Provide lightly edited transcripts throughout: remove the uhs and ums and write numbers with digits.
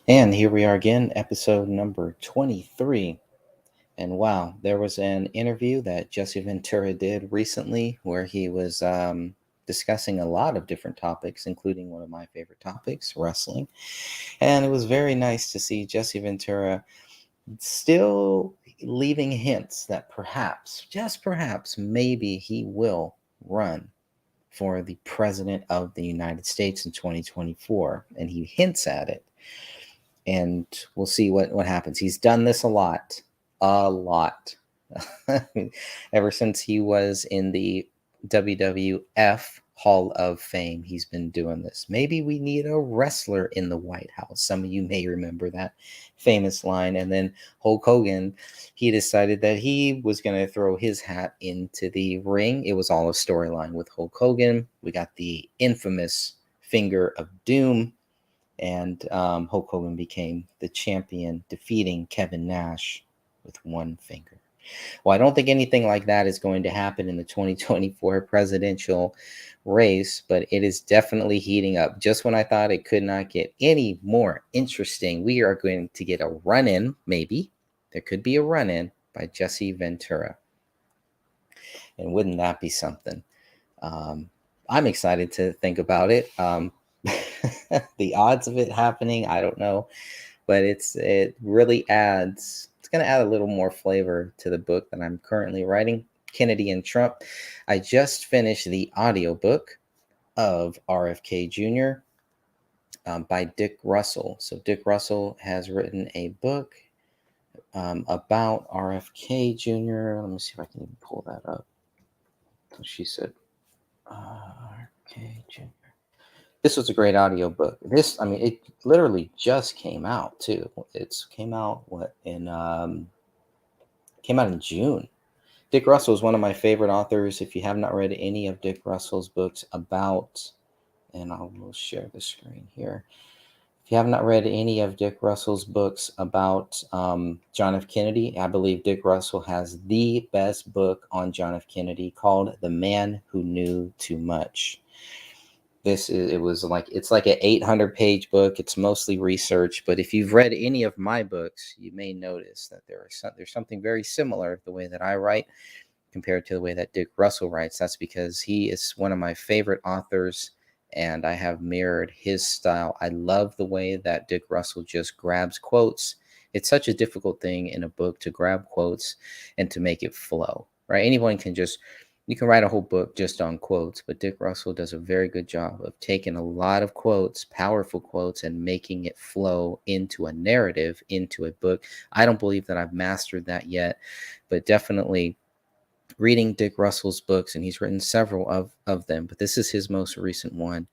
And here we are again, episode number 23. And wow, there was an interview that Jesse Ventura did recently where he was discussing a lot of different topics, including one of my favorite topics, wrestling. And it was very nice to see Jesse Ventura still leaving hints that perhaps, just perhaps, maybe he will run for the president of the United States in 2024. And he hints at it, and we'll see what happens. He's done this a lot. Ever since he was in the WWF Hall of Fame, he's been doing this. Maybe we need a wrestler in the White House. Some of you may remember that famous line. And then Hulk Hogan, he decided that he was going to throw his hat into the ring. It was all a storyline with Hulk Hogan. We got the infamous Finger of Doom, and Hulk Hogan became the champion, defeating Kevin Nash with one finger. Well, I don't think anything like that is going to happen in the 2024 presidential race, but it is definitely heating up. Just when I thought it could not get any more interesting, we are going to get a run-in, maybe. There could be a run-in by Jesse Ventura. And wouldn't that be something? I'm excited to think about it. The odds of it happening, I don't know, but it really adds. It's going to add a little more flavor to the book that I'm currently writing, Kennedy and Trump. I just finished the audiobook of RFK Jr. By Dick Russell. So Dick Russell has written a book about RFK Jr. Let me see if I can even pull that up. So she said, RFK Jr. This was a great audiobook. It literally just came out too. Came out in June. Dick Russell is one of my favorite authors. If you have not read any of Dick Russell's books about, and I will share the screen here. If you have not read any of Dick Russell's books about John F. Kennedy, I believe Dick Russell has the best book on John F. Kennedy called The Man Who Knew Too Much. It's like an 800-page book. It's mostly research, but if you've read any of my books, you may notice that there's something very similar the way that I write compared to the way that Dick Russell writes. That's because he is one of my favorite authors, and I have mirrored his style. I love the way that Dick Russell just grabs quotes. It's such a difficult thing in a book to grab quotes and to make it flow, right? You can write a whole book just on quotes, but Dick Russell does a very good job of taking a lot of quotes, powerful quotes, and making it flow into a narrative, into a book. I don't believe that I've mastered that yet, but definitely reading Dick Russell's books, and he's written several of them, but this is his most recent one.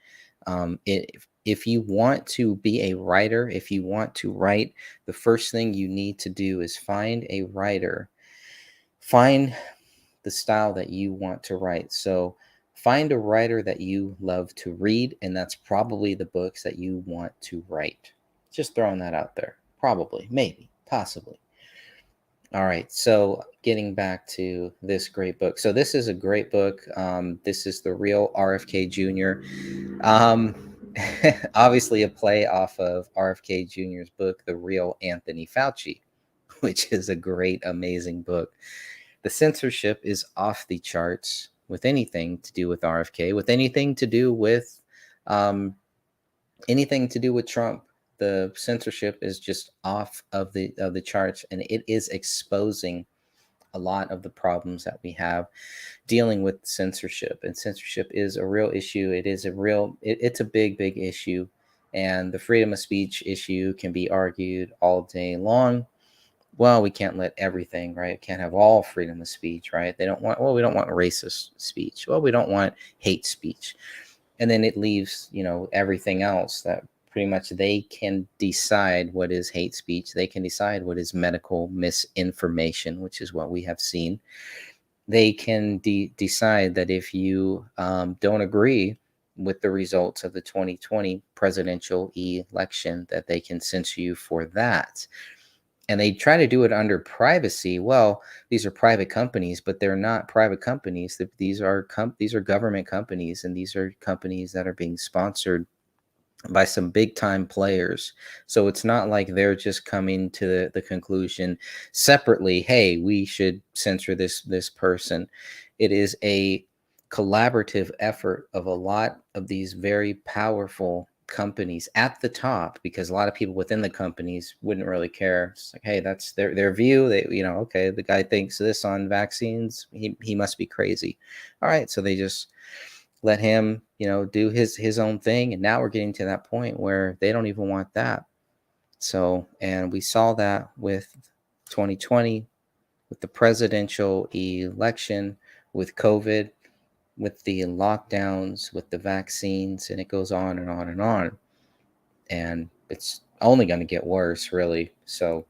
If you want to be a writer, if you want to write, the first thing you need to do is find a writer. Find the style that you want to write. So find a writer that you love to read, and that's probably the books that you want to write. Just throwing that out there. Probably, maybe, possibly. All right, so getting back to this great book. So this is a great book. This is The Real RFK Jr. Obviously a play off of RFK Jr.'s book, The Real Anthony Fauci, which is a great, amazing book. The censorship is off the charts with anything to do with RFK, with anything to do with Trump. The censorship is just off of the charts, and it is exposing a lot of the problems that we have dealing with censorship. And censorship is a real issue. It's a big issue, and the freedom of speech issue can be argued all day long. Well, we can't let everything, right? Can't have all freedom of speech, right? We don't want racist speech. Well, we don't want hate speech. And then it leaves, everything else that pretty much they can decide what is hate speech. They can decide what is medical misinformation, which is what we have seen. They can decide that if you don't agree with the results of the 2020 presidential election, that they can censor you for that. And they try to do it under privacy. Well, these are private companies, but they're not private companies. These are government companies, and these are companies that are being sponsored by some big time players. So it's not like they're just coming to the conclusion separately, hey, we should censor this person. It is a collaborative effort of a lot of these very powerful companies at the top, because a lot of people within the companies wouldn't really care. It's like, hey, that's their view. They, okay, the guy thinks this on vaccines, he must be crazy. All right, so they just let him, do his own thing. And now we're getting to that point where they don't even want that. So, and we saw that with 2020, with the presidential election, with COVID, with the lockdowns, with the vaccines, and it goes on and on and on. And it's only going to get worse, really. So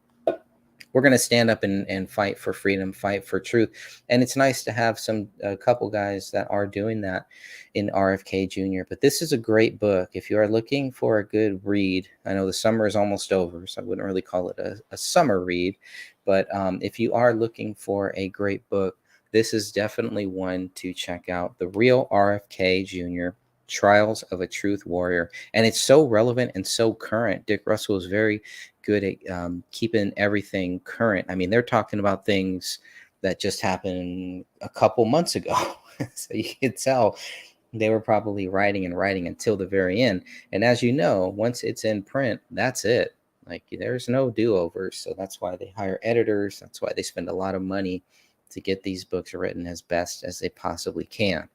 we're going to stand up and fight for freedom, fight for truth. And it's nice to have a couple guys that are doing that in RFK Jr. But this is a great book. If you are looking for a good read, I know the summer is almost over, so I wouldn't really call it a summer read. But if you are looking for a great book, this is definitely one to check out. The Real RFK Jr. Trials of a Truth Warrior. And it's so relevant and so current. Dick Russell is very good at keeping everything current. I mean, they're talking about things that just happened a couple months ago. So you can tell they were probably writing and writing until the very end. And as you know, once it's in print, that's it. Like, there's no do-overs. So that's why they hire editors. That's why they spend a lot of money to get these books written as best as they possibly can.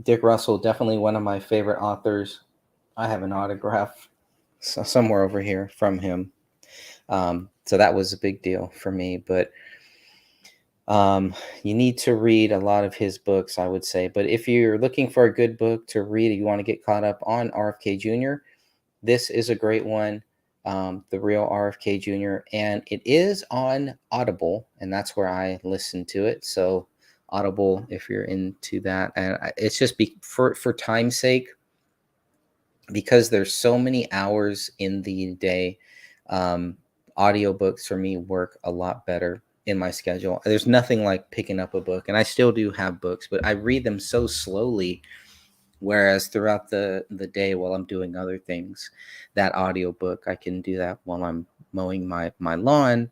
Dick Russell, definitely one of my favorite authors. I have an autograph somewhere over here from him. So that was a big deal for me. But you need to read a lot of his books, I would say. But if you're looking for a good book to read, if you want to get caught up on RFK Jr., this is a great one. The Real RFK Jr. And it is on Audible, and that's where I listen to it. So Audible, if you're into that, and it's just for time's sake, because there's so many hours in the day. Audiobooks for me work a lot better in my schedule. There's nothing like picking up a book, and I still do have books, but I read them so slowly. Whereas throughout the day while I'm doing other things, that audiobook, I can do that while I'm mowing my lawn,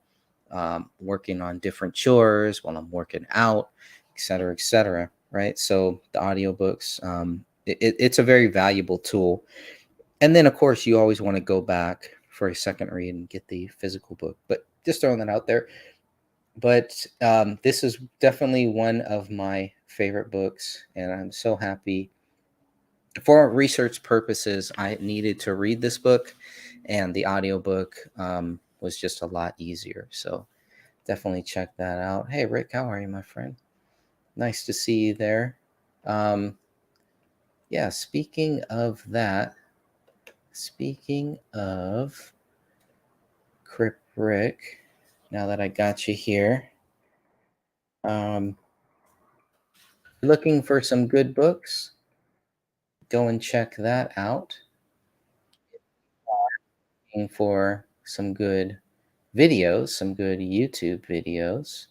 working on different chores, while I'm working out, et cetera, right? So the audiobooks, it's a very valuable tool. And then, of course, you always want to go back for a second read and get the physical book. But just throwing that out there. But this is definitely one of my favorite books, and I'm so happy. For research purposes, I needed to read this book, and the audiobook was just a lot easier. So definitely check that out. Hey, Rick, how are you, my friend? Nice to see you there. Yeah, speaking of that, speaking of Crip Rick, now that I got you here, looking for some good books, go and check that out. Looking for some good videos, some good YouTube videos,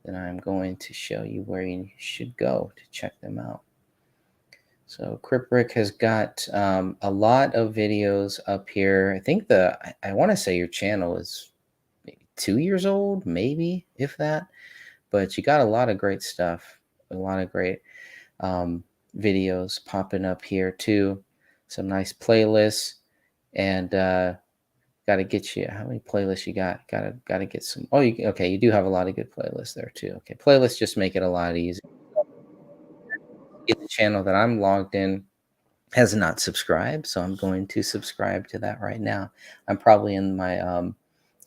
then I'm going to show you where you should go to check them out. So Criprick has got a lot of videos up here. I think I want to say your channel is maybe 2 years old, maybe, if that. But you got a lot of great stuff, a lot of great videos popping up here too. Some nice playlists, and got to get you. How many playlists you got? Got to get some. Oh, okay. You do have a lot of good playlists there too. Okay, playlists just make it a lot easier. The channel that I'm logged in has not subscribed, so I'm going to subscribe to that right now. I'm probably in my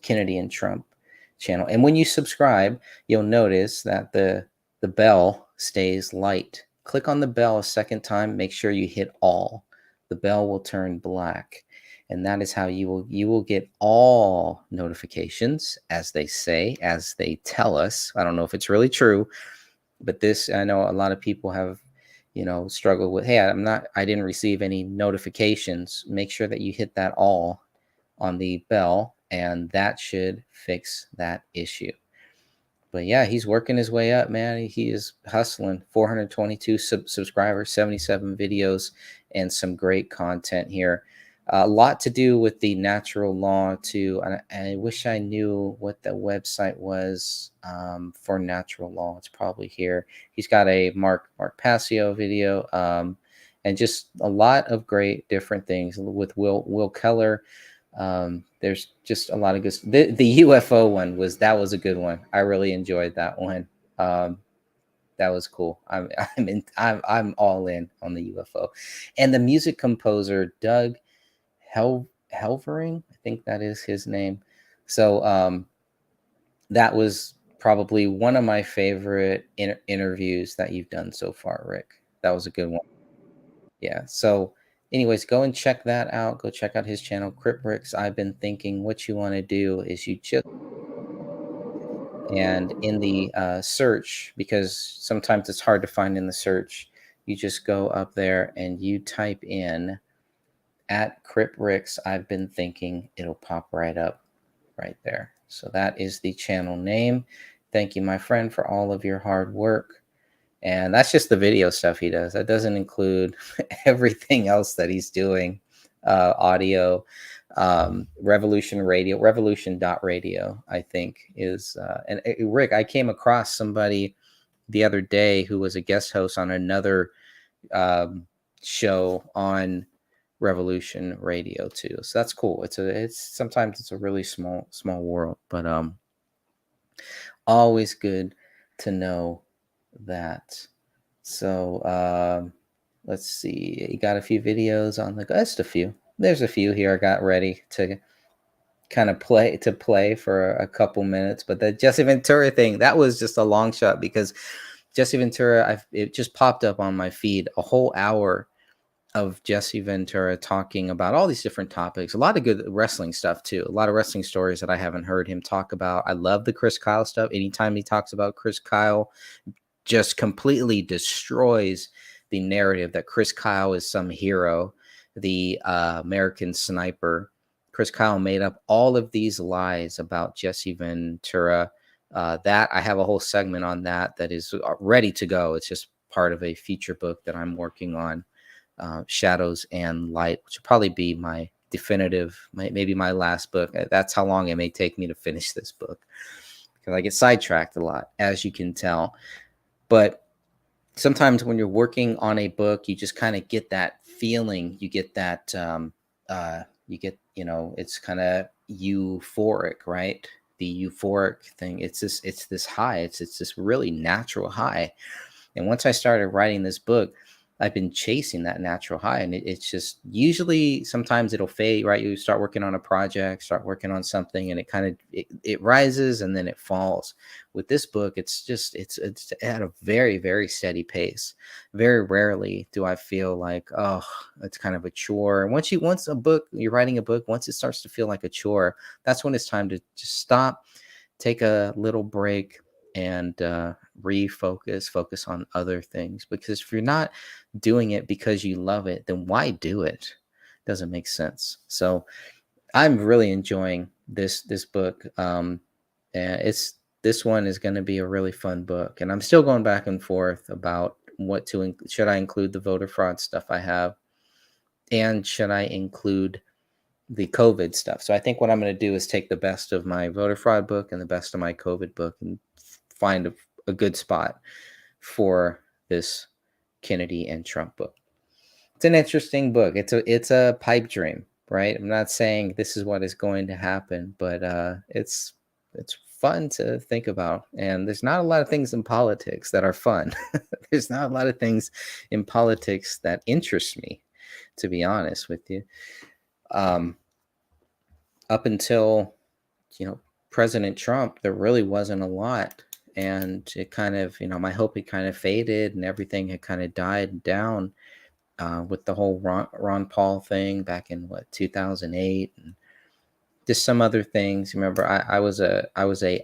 Kennedy and Trump channel, and when you subscribe, you'll notice that the bell stays light. Click on the bell a second time. Make sure you hit all. The bell will turn black, and that is how you will get all notifications, as they say, as they tell us. I don't know if it's really true, but this, I know a lot of people have struggle with, hey, I didn't receive any notifications. Make sure that you hit that all on the bell, and that should fix that issue. But yeah, he's working his way up, man. He is hustling. 422 subscribers, 77 videos, and some great content here. A lot to do with the natural law too. And I wish I knew what the website was for natural law. It's probably here. He's got a Mark Passio video, and just a lot of great different things with Will Keller. There's just a lot of good. The UFO one was a good one. I really enjoyed that one. Um, that was cool. I'm all in on the UFO, and the music composer Doug Helvering. I think that is his name. So that was probably one of my favorite interviews that you've done so far, Rick. That was a good one. Yeah. So, anyways, go and check that out. Go check out his channel, Cryptrix. I've been thinking what you want to do is you just and in the search, because sometimes it's hard to find in the search, you just go up there and you type in at Cryptrix. I've been thinking it'll pop right up right there. So that is the channel name. Thank you, my friend, for all of your hard work. And that's just the video stuff he does. That doesn't include everything else that he's doing. Audio, Revolution Radio, Revolution.radio, I think is. And Rick, I came across somebody the other day who was a guest host on another show on Revolution Radio too. So that's cool. It's sometimes it's a really small world, but always good to know that. So let's see. You got a few videos on the just a few. There's a few here I got ready to kind of play for a couple minutes. But the Jesse Ventura thing, that was just a long shot because Jesse Ventura, it just popped up on my feed a whole hour of Jesse Ventura talking about all these different topics, a lot of good wrestling stuff too, a lot of wrestling stories that I haven't heard him talk about. I love the Chris Kyle stuff. Anytime he talks about Chris Kyle, just completely destroys the narrative that Chris Kyle is some hero, the American Sniper. Chris Kyle made up all of these lies about Jesse Ventura. That I have a whole segment on that is ready to go. It's just part of a feature book that I'm working on. Shadows and Light, which will probably be my definitive, maybe my last book. That's how long it may take me to finish this book because I get sidetracked a lot, as you can tell. But sometimes when you're working on a book, you just kind of get that feeling. You get that, it's kind of euphoric, right? The euphoric thing. It's this high. It's this really natural high. And once I started writing this book, I've been chasing that natural high, and it's just usually sometimes it'll fade, right? You start working on a project, start working on something, and it kind of it rises and then it falls. With this book, it's at a very, very steady pace. Very rarely do I feel like, oh, it's kind of a chore. Once you're writing a book, once it starts to feel like a chore, that's when it's time to just stop, take a little break, and focus on other things. Because if you're not doing it because you love it, then why do it? Doesn't make sense. So I'm really enjoying this book. And this one is going to be a really fun book, and I'm still going back and forth about what to should I include the voter fraud stuff I have, and should I include the COVID stuff. So I think what I'm going to do is take the best of my voter fraud book and the best of my COVID book and find a good spot for this Kennedy and Trump book. It's an interesting book. It's a pipe dream, right? I'm not saying this is what is going to happen, but it's fun to think about. And there's not a lot of things in politics that are fun. There's not a lot of things in politics that interest me, to be honest with you. Up until, President Trump, there really wasn't a lot. And it kind of, my hope had kind of faded and everything had kind of died down with the whole Ron Paul thing back in 2008 and just some other things. Remember, I was a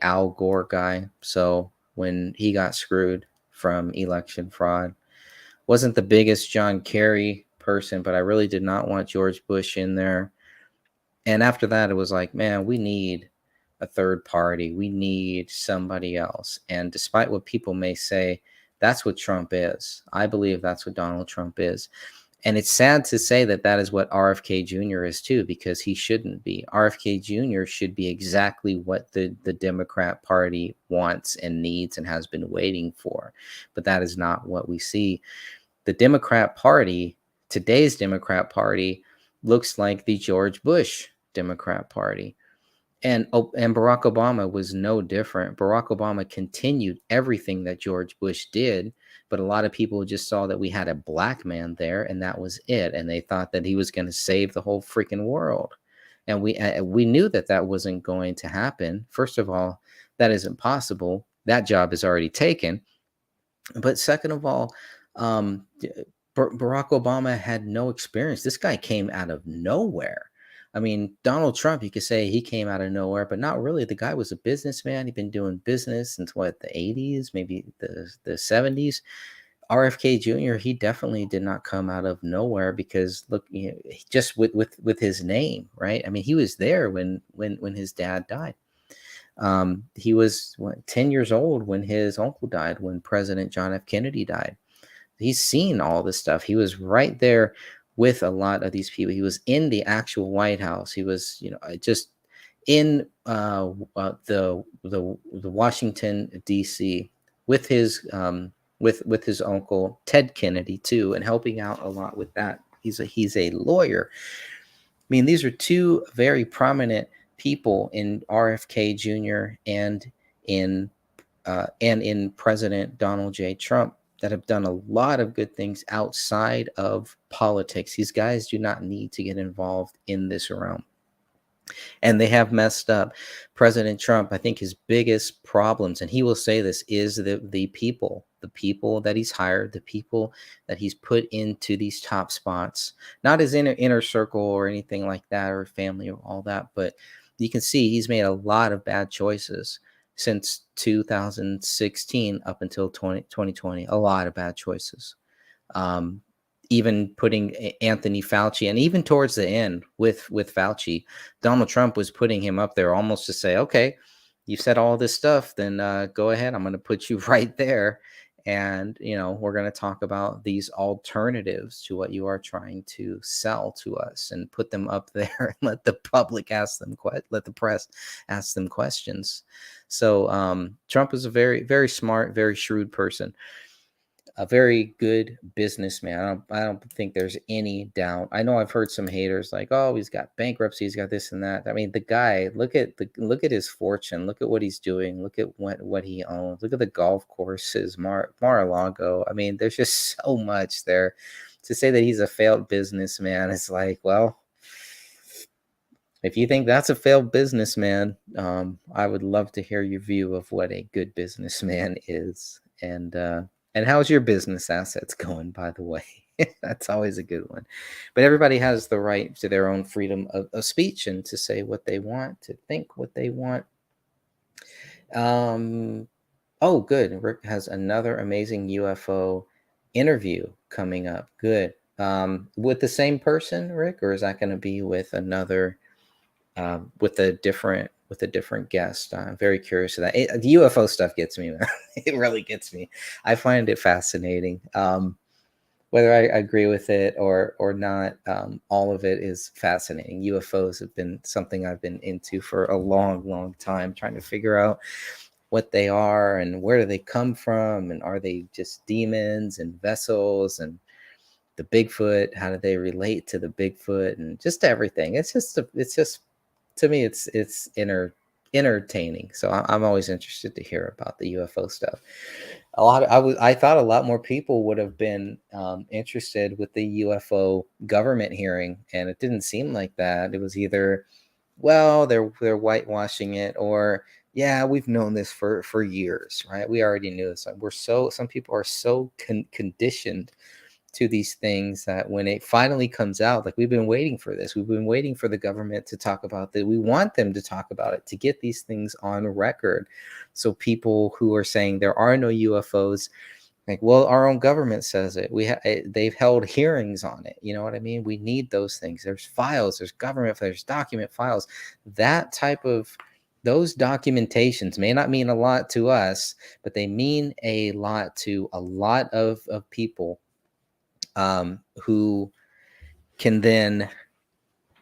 Al Gore guy. So when he got screwed from election fraud, wasn't the biggest John Kerry person, but I really did not want George Bush in there. And after that, it was like, man, we need a third party. We need somebody else. And despite what people may say, that's what Trump is. I believe that's what Donald Trump is. And it's sad to say that that is what RFK Jr. is too, because he shouldn't be. RFK Jr. should be exactly what the Democrat Party wants and needs and has been waiting for. But that is not what we see. The Democrat Party, today's Democrat Party, looks like the George Bush Democrat Party. And Barack Obama was no different. Barack Obama continued everything that George Bush did, but a lot of people just saw that we had a black man there, and that was it. And they thought that he was going to save the whole freaking world. And we knew that that wasn't going to happen. First of all, that isn't possible. That job is already taken. But second of all, Barack Obama had no experience. This guy came out of nowhere. I mean, Donald Trump, you could say he came out of nowhere, but not really. The guy was a businessman. He'd been doing business since what, the 80s, maybe the 70s. RFK Jr., he definitely did not come out of nowhere because look, you know, just with his name, right? I mean, he was there when his dad died. He was 10 years old when his uncle died, when President John F. Kennedy died. He's seen all this stuff. He was right there with a lot of these people. He was in the actual White House. He was, you know, just in the Washington D.C. with his with his uncle Ted Kennedy too, and helping out a lot with that. He's a lawyer. I mean, these are two very prominent people in RFK Jr. and in President Donald J. Trump that have done a lot of good things outside of politics. These guys do not need to get involved in this realm. And they have messed up. President Trump, I think his biggest problems, and he will say this, is the people that he's hired, the people that he's put into these top spots, not his inner circle or anything like that, or family or all that, but you can see he's made a lot of bad choices since 2016 up until 2020, a lot of bad choices. Even putting Anthony Fauci, and even towards the end with Fauci, Donald Trump was putting him up there almost to say, okay, you said all this stuff, then go ahead. I'm going to put you right there. And, you know, we're going to talk about these alternatives to what you are trying to sell to us, and put them up there and let the public ask them, let the press ask them questions. So Trump is a very, very smart, very shrewd person, a very good businessman. I don't think there's any doubt. I know I've heard some haters like, "Oh, he's got bankruptcy, he's got this and that." I mean, the guy, look at his fortune, look at what he's doing, look at what he owns, look at the golf courses, Mar-a-Lago. I mean, there's just so much there. To say that he's a failed businessman is like, well, if you think that's a failed businessman, I would love to hear your view of what a good businessman is. And how's your business assets going, by the way? That's always a good one. But everybody has the right to their own freedom of speech and to say what they want, to think what they want. Oh, good. Rick has another amazing UFO interview coming up. Good. With the same person, Rick, or is that going to be with another, with a different guest? I'm very curious of that. The UFO stuff gets me, man. It really gets me. I find it fascinating. Whether I agree with it or not, all of it is fascinating. UFOs have been something I've been into for a long, long time, trying to figure out what they are and where do they come from, and are they just demons and vessels, and the Bigfoot, how do they relate to the Bigfoot, and just everything. It's just to me, it's entertaining. So I'm always interested to hear about the UFO stuff. I thought a lot more people would have been interested with the UFO government hearing, and it didn't seem like that. It was either, well, they're whitewashing it, or yeah, we've known this for years, right? We already knew this. Some people are so conditioned to these things that when it finally comes out, like, we've been waiting for this. We've been waiting for the government to talk about that. We want them to talk about it, to get these things on record. So people who are saying there are no UFOs, like, well, our own government says it. They've held hearings on it. You know what I mean? We need those things. There's files, there's government, there's document files. That type of Those documentations may not mean a lot to us, but they mean a lot to a lot of people, who can then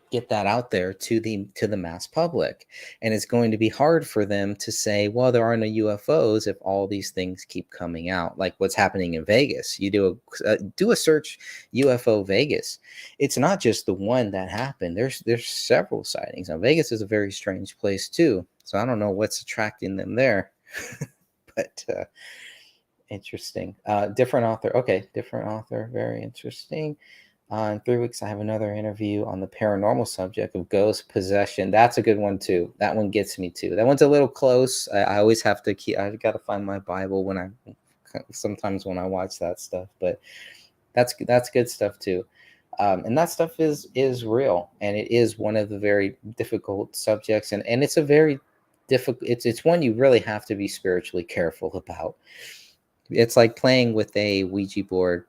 get that out there to the mass public. And it's going to be hard for them to say, well, there are no UFOs, if all these things keep coming out, like what's happening in Vegas. You do a search, UFO Vegas. It's not just the one that happened. There's several sightings. Now Vegas is a very strange place too, so I don't know what's attracting them there. But interesting. Different author. Okay, different author. Very interesting. In 3 weeks, I have another interview on the paranormal subject of ghost possession. That's a good one too. That one gets me too. That one's a little close. I always have to keep. I've got to find my Bible sometimes when I watch that stuff. But that's good stuff too. And that stuff is real, and it is one of the very difficult subjects, and it's a very difficult. It's one you really have to be spiritually careful about. It's like playing with a Ouija board,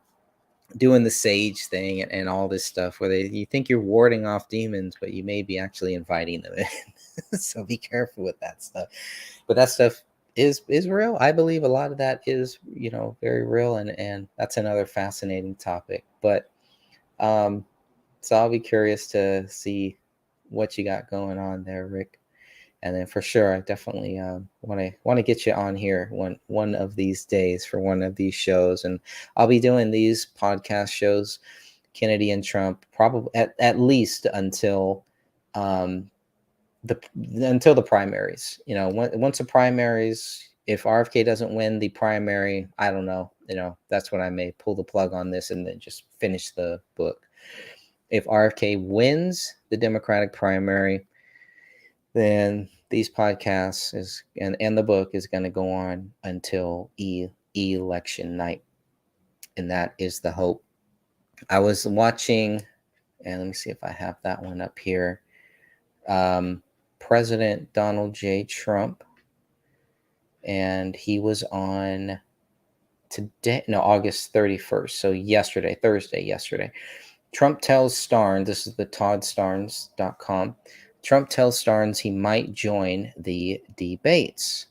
doing the sage thing and all this stuff where you think you're warding off demons, but you may be actually inviting them in. So be careful with that stuff. But that stuff is real. I believe a lot of that is, very real, and that's another fascinating topic. But so I'll be curious to see what you got going on there, Rick. And then for sure, I definitely want to get you on here one of these days for one of these shows, and I'll be doing these podcast shows, Kennedy and Trump, probably at least until the primaries. Once the primaries, if RFK doesn't win the primary, I don't know. That's when I may pull the plug on this and then just finish the book. If RFK wins the Democratic primary, then these podcasts and the book is going to go on until election night, and that is the hope. I was watching, and let me see if I have that one up here. President Donald J. Trump, and he was on August 31st, so Thursday yesterday. Trump tells Starnes, this is the toddstarnes.com, Trump tells Starnes he might join the debates.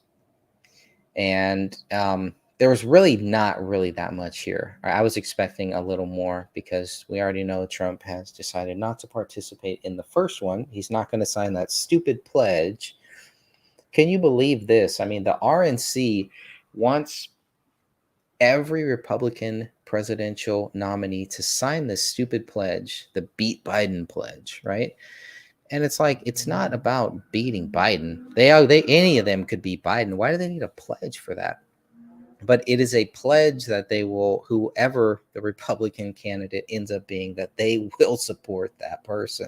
And there was really not really that much here. I was expecting a little more because we already know Trump has decided not to participate in the first one. He's not going to sign that stupid pledge. Can you believe this? I mean, the RNC wants every Republican presidential nominee to sign this stupid pledge, the Beat Biden pledge, right? And it's like, it's not about beating Biden. Any of them could beat Biden. Why do they need a pledge for that? But it is a pledge that they will, whoever the Republican candidate ends up being, that they will support that person,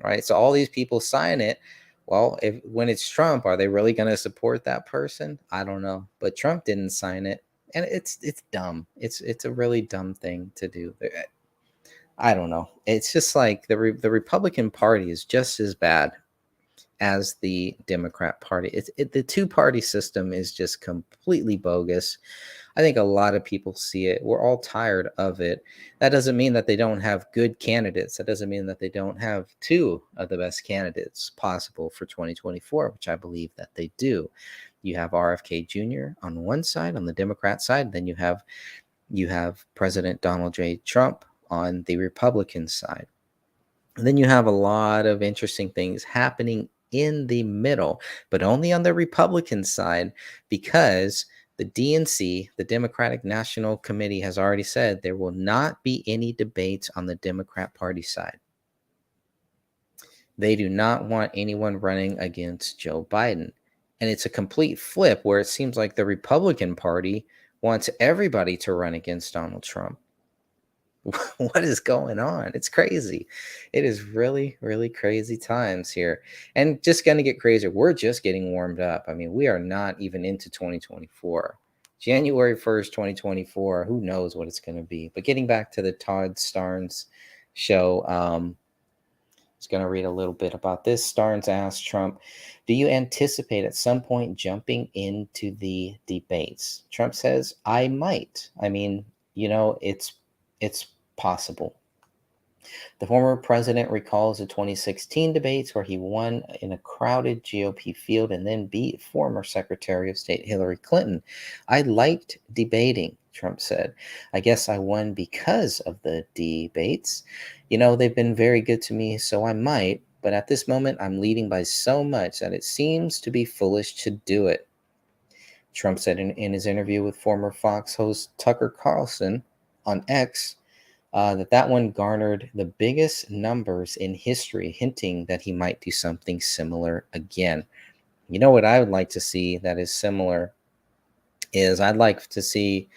right? So all these people sign it. Well, when it's Trump, are they really going to support that person? I don't know. But Trump didn't sign it, and it's dumb. It's a really dumb thing to do. I don't know. It's just like the Republican Party is just as bad as the Democrat Party. The two-party system is just completely bogus. I think a lot of people see it. We're all tired of it. That doesn't mean that they don't have good candidates. That doesn't mean that they don't have two of the best candidates possible for 2024, which I believe that they do. You have RFK Jr. on one side, on the Democrat side. Then you have President Donald J. Trump on the Republican side. And then you have a lot of interesting things happening in the middle, but only on the Republican side, because the DNC, the Democratic National Committee, has already said there will not be any debates on the Democrat Party side. They do not want anyone running against Joe Biden. And it's a complete flip where it seems like the Republican Party wants everybody to run against Donald Trump. What is going on? It's crazy. It is really, really crazy times here, and just going to get crazier. We're just getting warmed up. I mean, we are not even into 2024. January 1st, 2024. Who knows what it's going to be? But getting back to the Todd Starnes show, I was going to read a little bit about this. Starnes asked Trump, do you anticipate at some point jumping into the debates? Trump says, I might. I mean, it's possible. The former president recalls the 2016 debates where he won in a crowded GOP field and then beat former Secretary of State Hillary Clinton. I liked debating, Trump said. I guess I won because of the debates. They've been very good to me, so I might, but at this moment, I'm leading by so much that it seems to be foolish to do it. Trump said in his interview with former Fox host Tucker Carlson on X that one garnered the biggest numbers in history, hinting that he might do something similar again. You know what I would like to see that is similar is I'd like to see,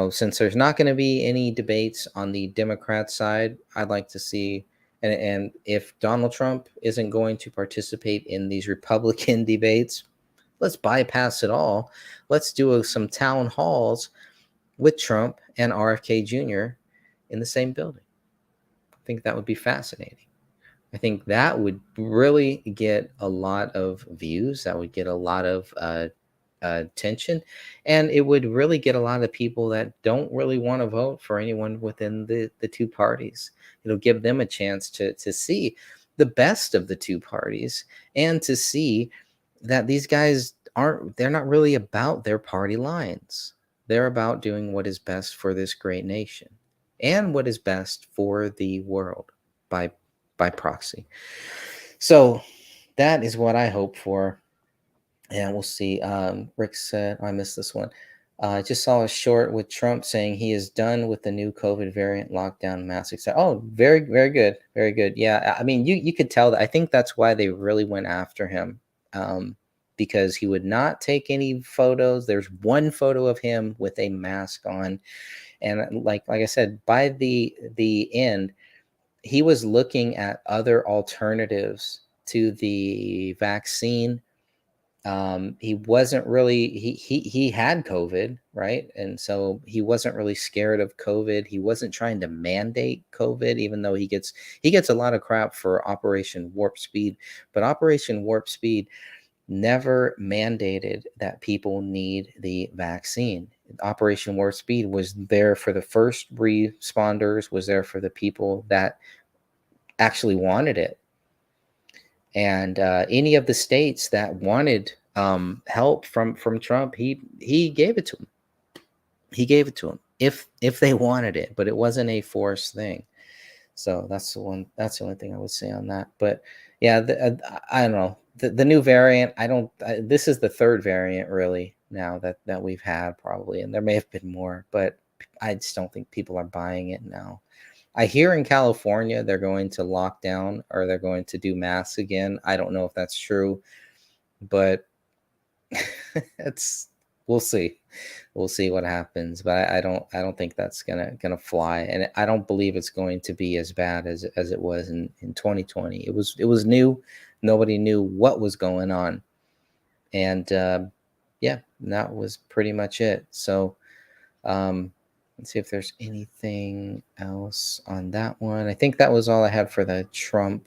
since there's not going to be any debates on the Democrat side, I'd like to see, and if Donald Trump isn't going to participate in these Republican debates, let's bypass it all. Let's do some town halls with Trump and RFK Jr. in the same building. I think that would be fascinating. I think that would really get a lot of views. That would get a lot of attention, and it would really get a lot of people that don't really want to vote for anyone within the two parties. It'll give them a chance to see the best of the two parties and to see that these guys they're not really about their party lines. They're about doing what is best for this great nation and what is best for the world by proxy. So that is what I hope for. And we'll see. Rick said, I missed this one. I just saw a short with Trump saying he is done with the new COVID variant lockdown mask. Oh, very, very good. Very good. Yeah. I mean, you could tell that. I think that's why they really went after him. Because he would not take any photos. There's one photo of him with a mask on. And like I said, by the end, he was looking at other alternatives to the vaccine. He wasn't really he had COVID, right? And so he wasn't really scared of COVID. He wasn't trying to mandate COVID, even though he gets a lot of crap for Operation Warp Speed. But Operation Warp Speed never mandated that people need the vaccine. Operation Warp Speed was there for the first responders, was there for the people that actually wanted it. And any of the states that wanted help from Trump, he gave it to them. He gave it to them if they wanted it, but it wasn't a forced thing. So that's the only thing I would say on that. But yeah, I don't know. The new variant, this is the third variant really now that we've had probably, and there may have been more, but I just don't think people are buying it now. I hear in California they're going to lock down or they're going to do masks again. I don't know if that's true, but we'll see. We'll see what happens. But I don't think that's gonna fly, and I don't believe it's going to be as bad as it was in 2020. It was new. Nobody knew what was going on, and yeah, that was pretty much it. So. Let's see if there's anything else on that one. I think that was all I had for the Trump.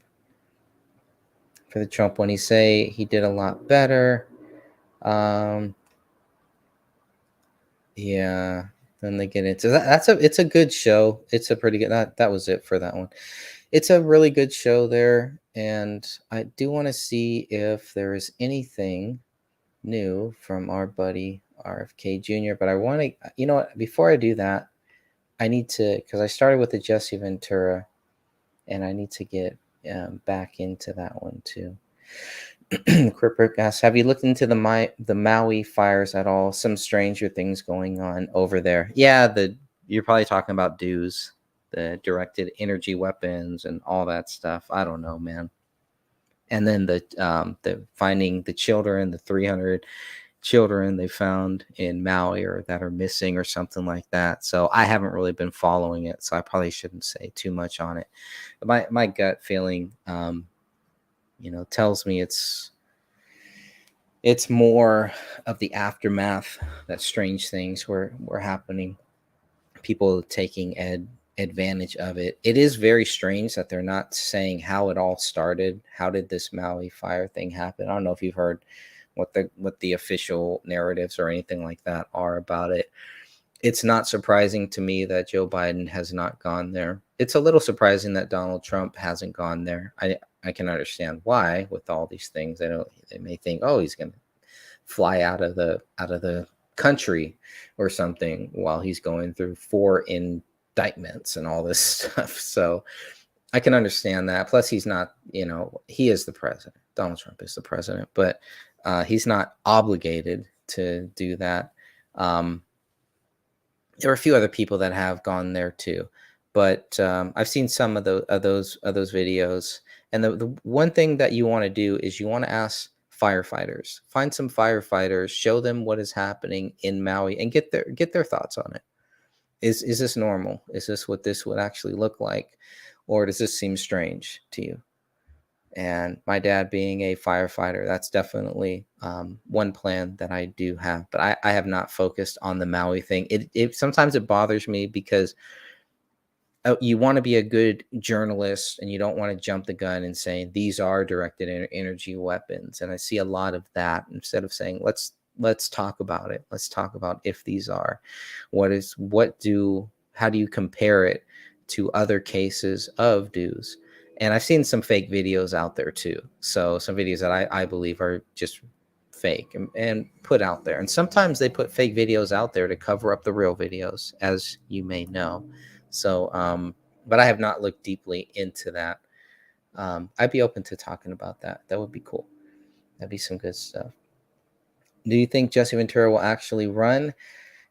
For the Trump one, he did a lot better. Yeah. Then they get into that. It's a good show. It's a pretty good. That was it for that one. It's a really good show there, and I do want to see if there is anything new from our buddy RFK Jr. But I want to, before I do that, I need to, because I started with the Jesse Ventura, and I need to get back into that one too. Criprick asks, have you looked into the Maui fires at all? Some stranger things going on over there. Yeah, you're probably talking about DEWs, the directed energy weapons and all that stuff. I don't know, man. And then the finding the children, the 300 children they found in Maui or that are missing or something like that. So I haven't really been following it, so I probably shouldn't say too much on it. But my gut feeling, tells me it's more of the aftermath that strange things were happening, people taking advantage of it. It is very strange that they're not saying how it all started. How did this Maui fire thing happen? I don't know if you've heard what the official narratives or anything like that are about it. it's not surprising to me that Joe Biden has not gone there. It's a little surprising that Donald Trump hasn't gone there. I can understand why with all these things. They may think, oh, he's going to fly out of the country or something while he's going through 4 indictments and all this stuff. So I can understand that. Plus, he's not, he is the president. Donald Trump is the president, but he's not obligated to do that. There are a few other people that have gone there too, but I've seen some of those videos. And the one thing that you want to do is you want to ask firefighters, find some firefighters, show them what is happening in Maui, and get their thoughts on it. Is this normal? Is this what this would actually look like, or does this seem strange to you? And my dad being a firefighter, that's definitely one plan that I do have. But I have not focused on the Maui thing. It sometimes it bothers me because you want to be a good journalist and you don't want to jump the gun and say these are directed energy weapons. And I see a lot of that instead of saying let's talk about it. Let's talk about if these are, how do you compare it to other cases of DEWs? And I've seen some fake videos out there too. So some videos that I believe are just fake and put out there. And sometimes they put fake videos out there to cover up the real videos, as you may know. So, but I have not looked deeply into that. I'd be open to talking about that. That would be cool. That'd be some good stuff. Do you think Jesse Ventura will actually run?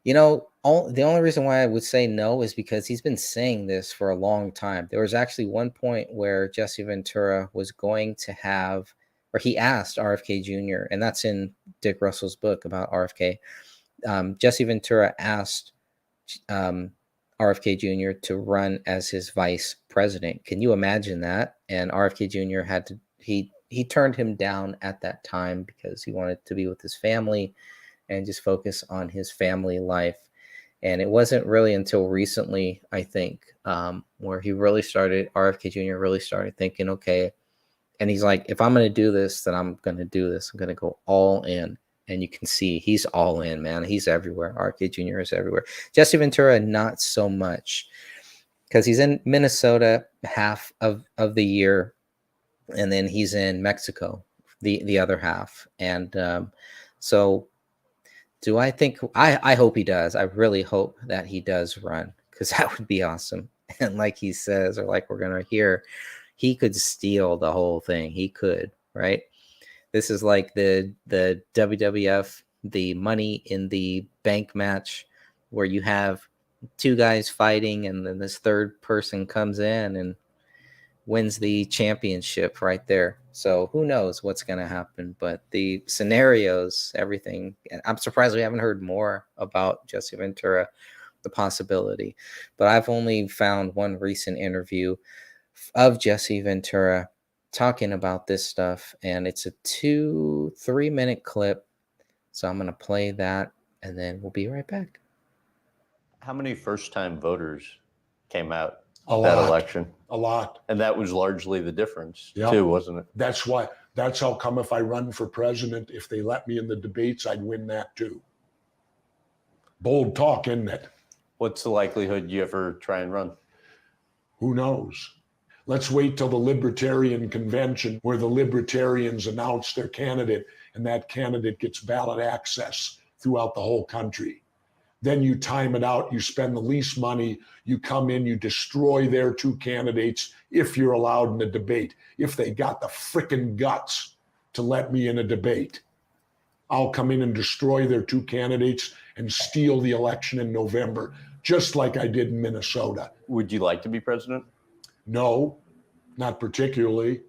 The only reason why I would say no is because he's been saying this for a long time. There was actually one point where Jesse Ventura was going to have, or he asked RFK Jr., and that's in Dick Russell's book about RFK. Jesse Ventura asked RFK Jr. to run as his vice president. Can you imagine that? And RFK Jr. he turned him down at that time because he wanted to be with his family and just focus on his family life. And it wasn't really until recently, I think, where RFK Jr. really started thinking, okay, and he's like, if I'm going to do this, then I'm going to do this. I'm going to go all in. And you can see he's all in, man. He's everywhere. RFK Jr. is everywhere. Jesse Ventura, not so much, because he's in Minnesota half of the year, and then he's in Mexico the other half. And so do I think I hope he does. I really hope that he does run, because that would be awesome. And like he says, or like we're going to hear, he could steal the whole thing. He could, right? This is like the WWF, the Money in the Bank match, where you have 2 guys fighting and then this third person comes in and wins the championship right there. So who knows what's going to happen, but the scenarios, everything, and I'm surprised we haven't heard more about Jesse Ventura, the possibility. But I've only found one recent interview of Jesse Ventura talking about this stuff, and it's a 2-3 minute clip. So I'm going to play that and then we'll be right back. How many first-time voters came out that election? A lot. And that was largely the difference too, wasn't it? That's how come if I run for president, if they let me in the debates, I'd win that too. Bold talk, isn't it? What's the likelihood you ever try and run? Who knows? Let's wait till the Libertarian Convention, where the Libertarians announce their candidate and that candidate gets ballot access throughout the whole country. Then you time it out, you spend the least money, you come in, you destroy their 2 candidates if you're allowed in a debate. If they got the frickin' guts to let me in a debate, I'll come in and destroy their 2 candidates and steal the election in November, just like I did in Minnesota. Would you like to be president? No, not particularly.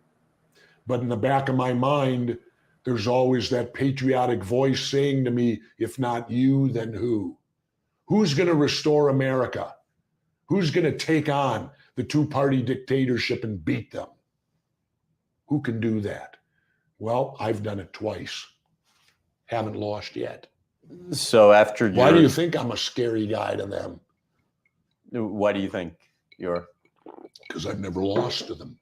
But in the back of my mind, there's always that patriotic voice saying to me, if not you, then who? Who's going to restore America? Who's going to take on the 2-party dictatorship and beat them? Who can do that? Well, I've done it twice. Haven't lost yet. So after Why do you think I'm a scary guy to them? Why do you think you're? Because I've never lost to them.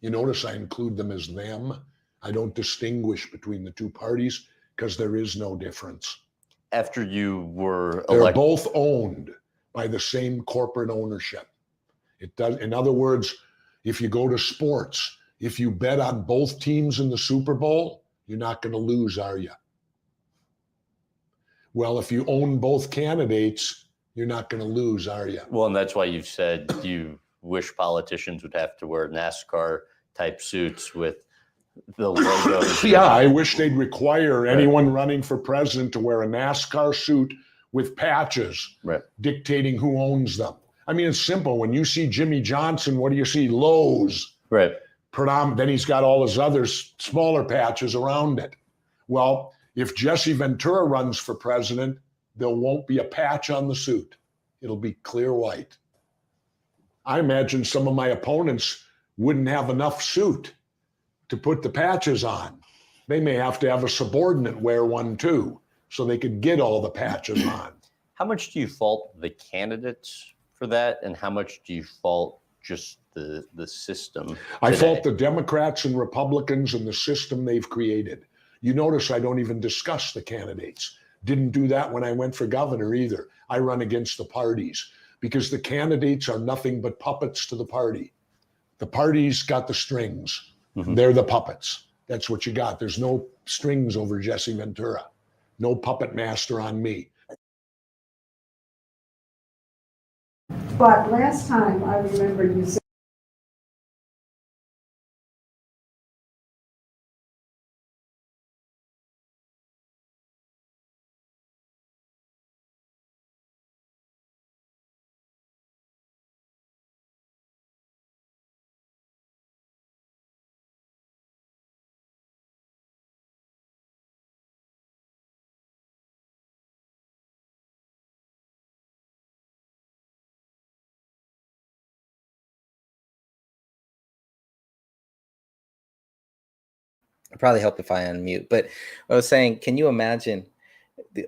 You notice I include them as them. I don't distinguish between the 2 parties because there is no difference. after you were They're elected? both owned by the same corporate ownership. It does. In other words, if you go to sports, if you bet on both teams in the Super Bowl, you're not going to lose, are you? Well, if you own both candidates, you're not going to lose, are you? Well, and that's why you've said you wish politicians would have to wear NASCAR type suits with the logo. Yeah, I wish they'd require anyone running for president to wear a NASCAR suit with patches dictating who owns them. I mean, it's simple. When you see Jimmy Johnson, what do you see? Lowe's. Right. Then he's got all his other smaller patches around it. Well, if Jesse Ventura runs for president, there won't be a patch on the suit. It'll be clear white. I imagine some of my opponents wouldn't have enough suit to put the patches on. They may have to have a subordinate wear one too, so they could get all the patches on. How much do you fault the candidates for that, and how much do you fault just the system today? I fault the Democrats and Republicans and the system they've created. You notice I don't even discuss the candidates. Didn't do that when I went for governor either. I run against the parties because the candidates are nothing but puppets to the party. The party's got the strings. Mm-hmm. They're the puppets. That's what you got. There's no strings over Jesse Ventura. No puppet master on me. But last time I remember you said It'd probably help if I unmute. But I was saying, can you imagine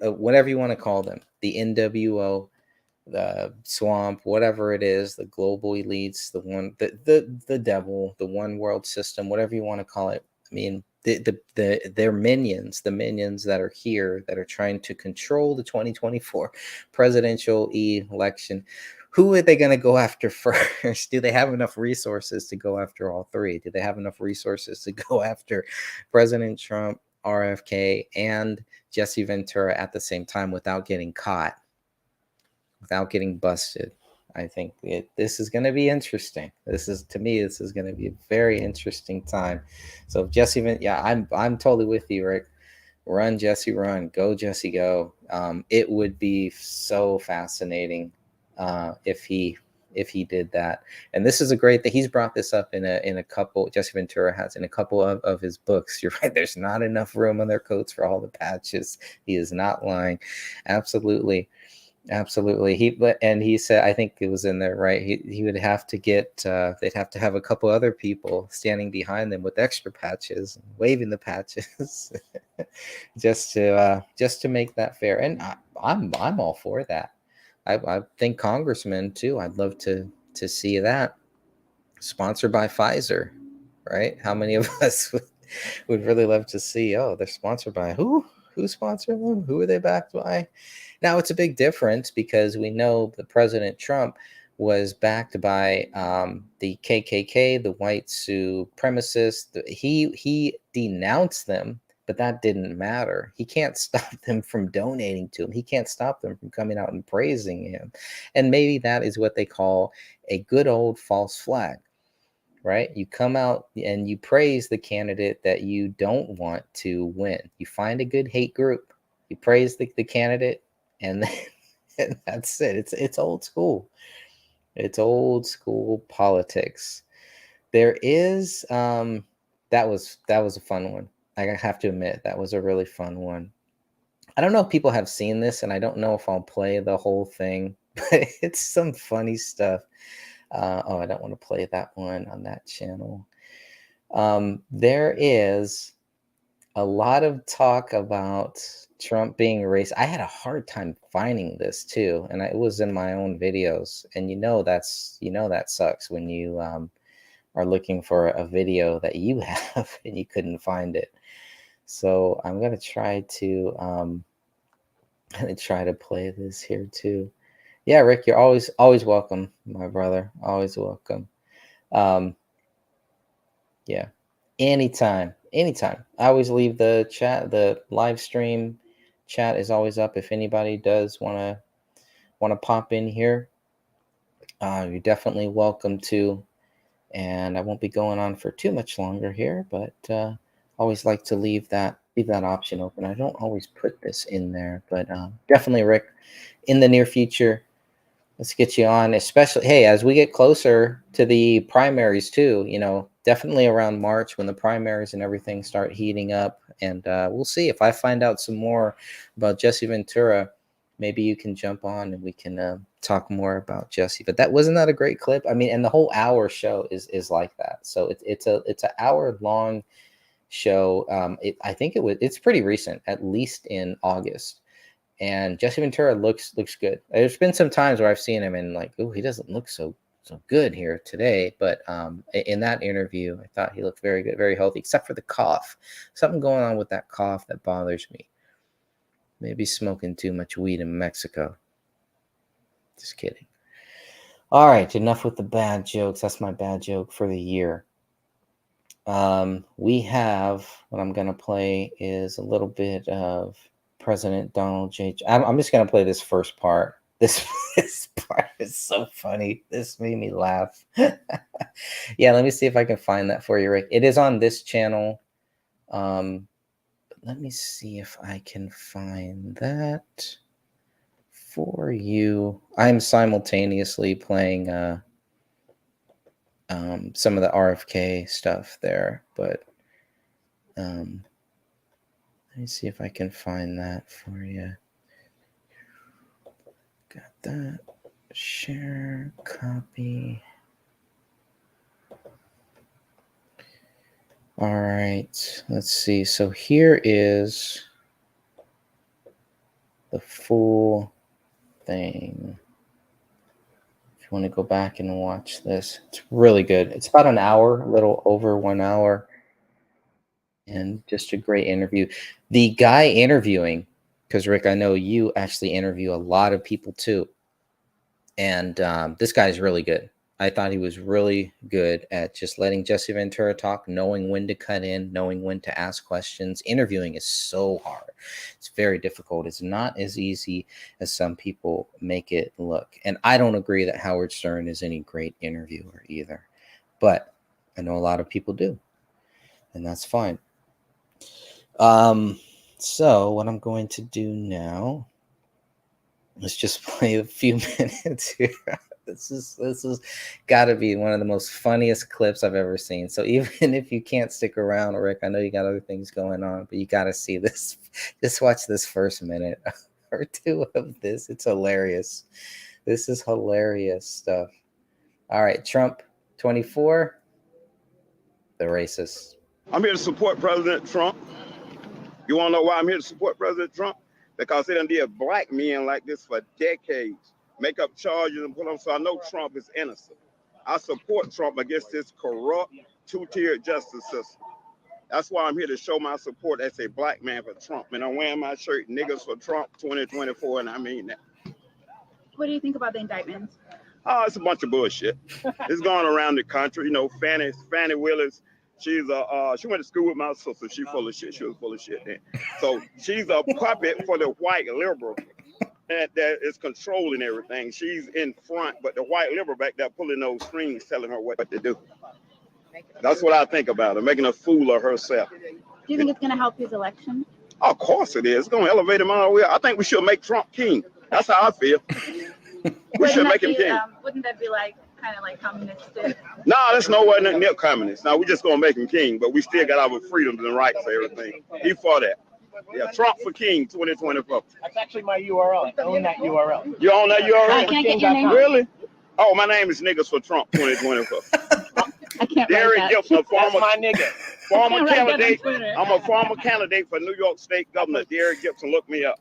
whatever you want to call them, the NWO, the swamp, whatever it is, the global elites, the devil, the one world system, whatever you want to call it. I mean, their minions, the minions that are here that are trying to control the 2024 presidential election. Who are they going to go after first? Do they have enough resources to go after all three? Do they have enough resources to go after President Trump, RFK, and Jesse Ventura at the same time without getting caught, without getting busted? I think this is going to be interesting. To me, this is going to be a very interesting time. So Jesse, I'm totally with you, Rick. Run, Jesse, run. Go, Jesse, go. It would be so fascinating if he did that. And this is a great thing. He's brought this up in a couple. Jesse Ventura has in a couple of his books. You're right. There's not enough room on their coats for all the patches. He is not lying. Absolutely. He said, I think it was in there, right? He would have to get, they'd have to have a couple other people standing behind them with extra patches, waving the patches, just to make that fair. And I'm all for that. I think congressmen too. I'd love to see that sponsored by Pfizer, right? How many of us would really love to see? Oh, they're sponsored by who? Who's sponsoring them? Who are they backed by? Now it's a big difference because we know that President Trump was backed by the KKK, the white supremacists. He denounced them. But that didn't matter. He can't stop them from donating to him. He can't stop them from coming out and praising him. And maybe that is what they call a good old false flag, right? You come out and you praise the candidate that you don't want to win. You find a good hate group. You praise the candidate, and that's it. It's old school. It's old school politics. There is that was a fun one. I have to admit, that was a really fun one. I don't know if people have seen this, and I don't know if I'll play the whole thing, but it's some funny stuff. I don't want to play that one on that channel. There is a lot of talk about Trump being racist. I had a hard time finding this too, and it was in my own videos. And that sucks when you are looking for a video that you have and you couldn't find it. So I'm going to try to I try to play this here too. Yeah, Rick, you're always welcome, my brother. Always welcome. Yeah, anytime, anytime. I always leave the chat. The live stream chat is always up. If anybody does want to pop in here, you're definitely welcome to. And I won't be going on for too much longer here, but always like to leave that option open. I don't always put this in there, but definitely, Rick, in the near future, let's get you on. Especially, hey, as we get closer to the primaries too, definitely around March when the primaries and everything start heating up, and we'll see if I find out some more about Jesse Ventura. Maybe you can jump on and we can talk more about Jesse. But wasn't that a great clip? I mean, and the whole hour show is like that. So it's an hour long show. I think it's pretty recent, at least in August. And Jesse Ventura looks good. There's been some times where I've seen him and like, oh, he doesn't look so good here today. But in that interview, I thought he looked very good, very healthy, except for the cough. Something going on with that cough that bothers me. Maybe smoking too much weed in Mexico. Just kidding. All right, enough with the bad jokes. That's my bad joke for the year. We have, what I'm going to play is a little bit of President Donald J. I'm just going to play this first part. This part is so funny. This made me laugh. Yeah, let me see if I can find that for you, Rick. It is on this channel. Let me see if I can find that for you. I'm simultaneously playing some of the RFK stuff there, but let me see if I can find that for you. Got that. Share, copy. All right, let's see. So here is the full thing. If you want to go back and watch this, it's really good. It's about an hour, a little over 1 hour, and just a great interview. The guy interviewing, because Rick, I know you actually interview a lot of people too, and this guy is really good. I thought he was really good at just letting Jesse Ventura talk, knowing when to cut in, knowing when to ask questions. Interviewing is so hard. It's very difficult. It's not as easy as some people make it look. And I don't agree that Howard Stern is any great interviewer either. But I know a lot of people do. And that's fine. So what I'm going to do now, let's just play a few minutes here. This is got to be one of the most funniest clips I've ever seen. So even if you can't stick around, Rick, I know you got other things going on, but you got to see this. Just watch this first minute or two of this. It's hilarious. This is hilarious stuff. All right, Trump 24, the racist. I'm here to support President Trump. You want to know why I'm here to support President Trump? Because they done did black men like this for decades. Make up charges and put them, so I know Trump is innocent. I support Trump against this corrupt, two-tiered justice system. That's why I'm here to show my support as a black man for Trump. And I'm wearing my shirt, Niggas for Trump 2024, and I mean that. What do you think about the indictments? Oh, it's a bunch of bullshit. It's going around the country. You know, Fannie Willis, she went to school with my sister. She full of shit. She was full of shit then. So she's a puppet for the white liberal that is controlling everything. She's in front, but the white liberal back there pulling those strings, telling her what to do. That's what I think about her, making a fool of herself. Do you think it's going to help his election? Of course it is. It's going to elevate him all the way. I think we should make Trump king. That's how I feel. We should make him king. Wouldn't that be like kind of like communistic? No, that's nowhere near communist. Now, we just going to make him king, but we still got our freedoms and rights and everything. He for that. Yeah, Trump for king 2024. That's actually my URL. I own that URL. You own that URL? Can I get your name? Really? Oh, my name is Niggas for Trump 2024. I can't Derek write that. Gibson, That's my nigga. former Can't write that on candidate. Twitter. I'm a former candidate for New York State Governor. Derek Gibson, look me up.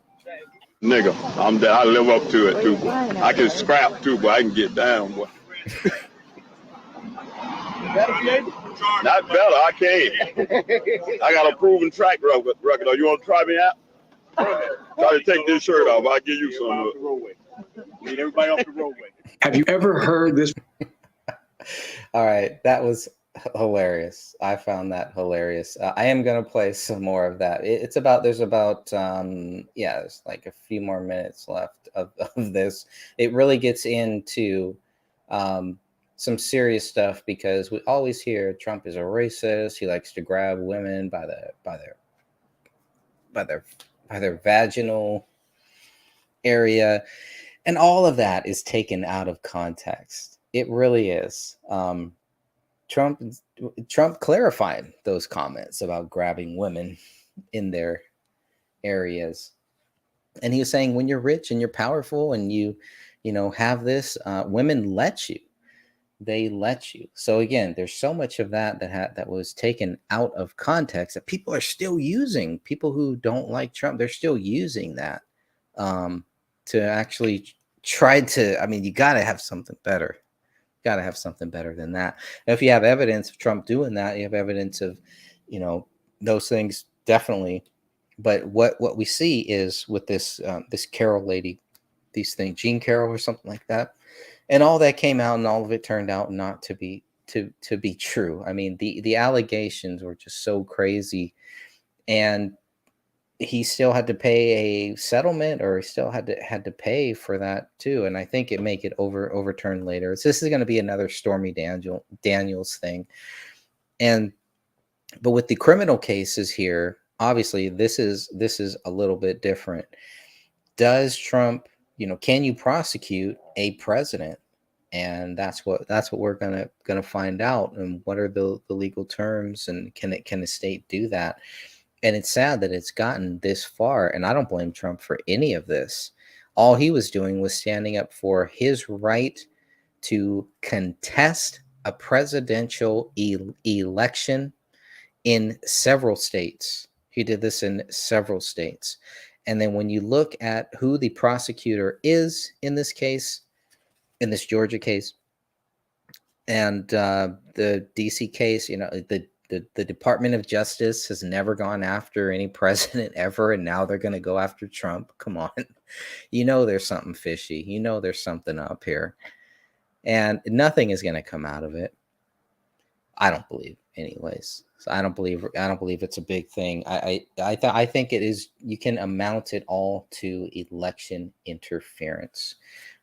Nigga, I live up to it too, boy. I can scrap too, boy. I can get down, boy. Not better, I can't. I got a proven track record. You want to try me out? Try to take this shirt off. I'll give you Everybody off the some. roadway. Need everybody off the roadway. Have you ever heard this? All right, that was hilarious. I found that hilarious. I am gonna play some more of that. It's about there's about there's like a few more minutes left of this. It really gets into some serious stuff because we always hear Trump is a racist. He likes to grab women by their vaginal area, and all of that is taken out of context. It really is. Trump clarified those comments about grabbing women in their areas, and he was saying when you're rich and you're powerful and you have this, women let you. They let you. So again, there's so much of that was taken out of context that people are still using. People who don't like Trump, they're still using that to actually try to. I mean, you got to have something better. Got to have something better than that. And if you have evidence of Trump doing that, you have evidence of, those things definitely. But what we see is with this this Carroll lady, these things, Jean Carroll or something like that. And all that came out, and all of it turned out not to be true. I mean, the allegations were just so crazy, and he still had to pay a settlement, or he still had to pay for that too. And I think it may get overturned later. This is going to be another Stormy Daniels thing, but with the criminal cases here, obviously this is a little bit different. Does Trump? Can you prosecute a president? And that's what we're gonna find out. And what are the legal terms? And can a state do that? And it's sad that it's gotten this far. And I don't blame Trump for any of this. All he was doing was standing up for his right to contest a presidential election in several states. He did this in several states. And then when you look at who the prosecutor is in this case, in this Georgia case, and the DC case, the Department of Justice has never gone after any president ever, and now they're going to go after Trump. Come on. There's something fishy. There's something up here. And nothing is going to come out of it. I don't believe, anyways. So I don't believe it's a big thing. I think it is. You can amount it all to election interference.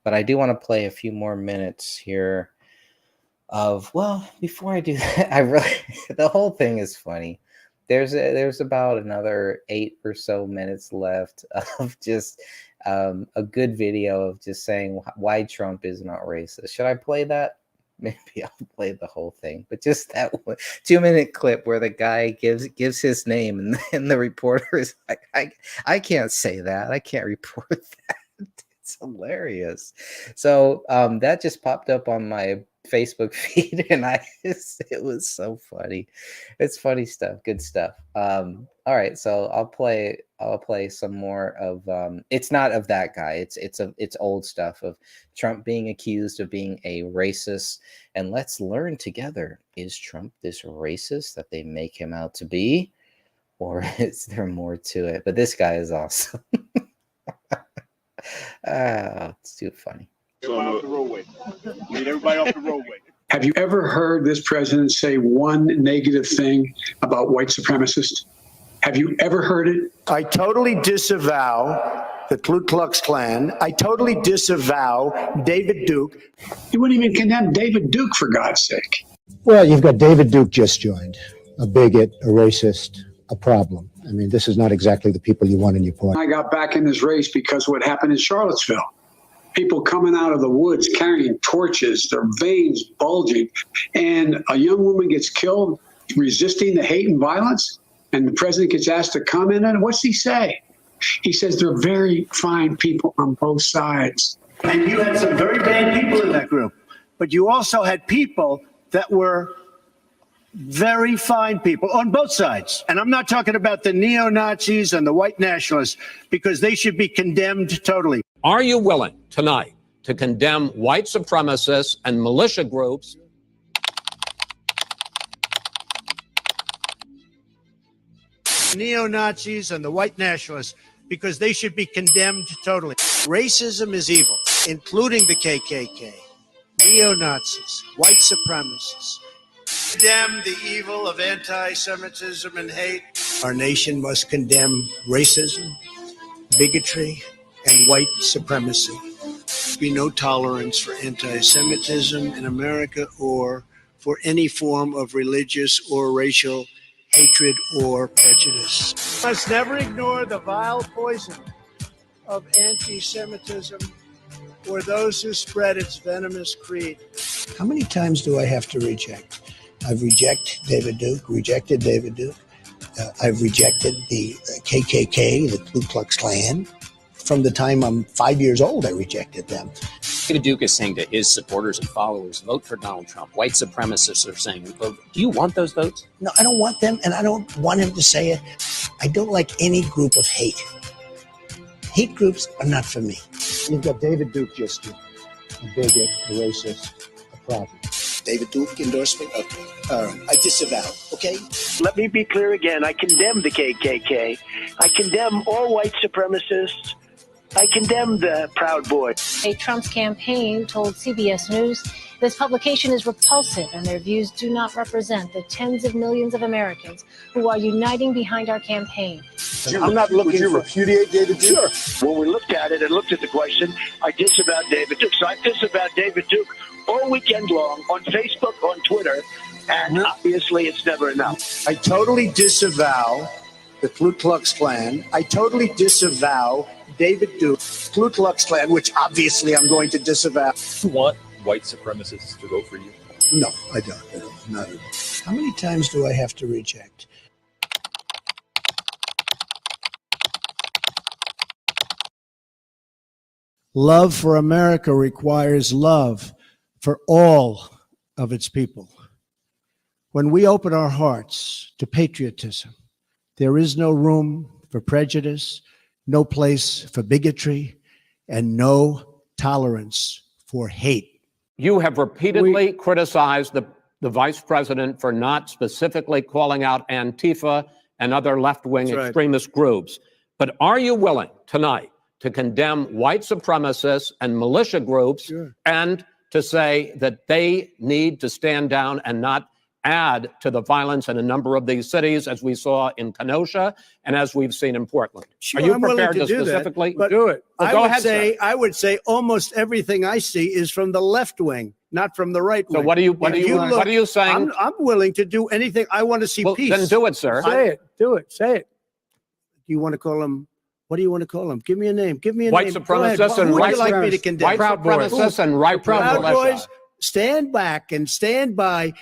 But I do want to play a few more minutes here. Before I do that, the whole thing is funny. There's about another 8 or so minutes left of just a good video of just saying why Trump is not racist. Should I play that? Maybe I'll play the whole thing, but just that 2-minute clip where the guy gives his name and the reporter is like, I can't say that. I can't report that. It's hilarious. So that just popped up on my Facebook feed, and it was so funny. It's funny stuff, good stuff. All right, so I'll play some more of it's not of that guy. It's old stuff of Trump being accused of being a racist, and let's learn together, is Trump this racist that they make him out to be, or is there more to it? But this guy is awesome. It's too funny. Everybody off the roadway. Need everybody off the roadway. Have you ever heard this president say one negative thing about white supremacists? Have you ever heard it? I totally disavow the Ku Klux Klan. I totally disavow David Duke. He wouldn't even condemn David Duke, for God's sake. Well, you've got David Duke just joined, a bigot, a racist, a problem. I mean, this is not exactly the people you want in your party. I got back in this race because of what happened in Charlottesville. People coming out of the woods carrying torches, their veins bulging, and a young woman gets killed resisting the hate and violence, and the president gets asked to comment on it. What's he say? He says they're very fine people on both sides. And you had some very bad people in that group, but you also had people that were very fine people on both sides. And I'm not talking about the neo-Nazis and the white nationalists, because they should be condemned totally. Are you willing tonight to condemn white supremacists and militia groups? Neo-Nazis and the white nationalists, because they should be condemned totally. Racism is evil, including the KKK, neo-Nazis, white supremacists. Condemn the evil of anti-Semitism and hate. Our nation must condemn racism, bigotry, and white supremacy. There be no tolerance for anti-Semitism in America or for any form of religious or racial hatred or prejudice. We must never ignore the vile poison of anti-Semitism or those who spread its venomous creed. How many times do I have to reject? I've rejected David Duke. I've rejected the KKK, the Ku Klux Klan. From the time I'm 5 years old, I rejected them. David Duke is saying to his supporters and followers, vote for Donald Trump. White supremacists are saying, vote. Do you want those votes? No, I don't want them, and I don't want him to say it. I don't like any group of hate. Hate groups are not for me. You've got David Duke just joined, a bigot, a racist, a problem. David Duke endorsement? Okay. All right. I disavow. Okay? Let me be clear again. I condemn the KKK. I condemn all white supremacists. I condemn the Proud Boys. Trump's campaign told CBS News this publication is repulsive and their views do not represent the tens of millions of Americans who are uniting behind our campaign. I'm not looking Would you repudiate David Duke? Sure. When we looked at it and looked at the question, I disavowed David Duke. So I disavowed David Duke all weekend long on Facebook, on Twitter, and obviously it's never enough. I totally disavow the Ku Klux Klan. I totally disavow David Duke, Ku Klux Klan, which obviously I'm going to disavow. You want white supremacists to vote for you? No, I don't. Not at all. How many times do I have to reject? Love for America requires love for all of its people. When we open our hearts to patriotism, there is no room for prejudice, no place for bigotry, and no tolerance for hate. You have repeatedly criticized the vice president for not specifically calling out Antifa and other left-wing extremist groups. But are you willing tonight to condemn white supremacists and militia groups and to say that they need to stand down and not add to the violence in a number of these cities, as we saw in Kenosha and as we've seen in Portland? Sure, are you I'm willing prepared to do specifically that, but do it? Well, go ahead, sir. I would say almost everything I see is from the left wing, not from the right wing. So what are you saying? I'm willing to do anything. I want to see peace. Then do it, sir. Say it. Do it. Say it. You want to call him? What do you want to call him? Give me a name. Give me a white name. Supremacists and who would white you like me to condemn? White supremacists and right Proud militia. Boys, stand back and stand by.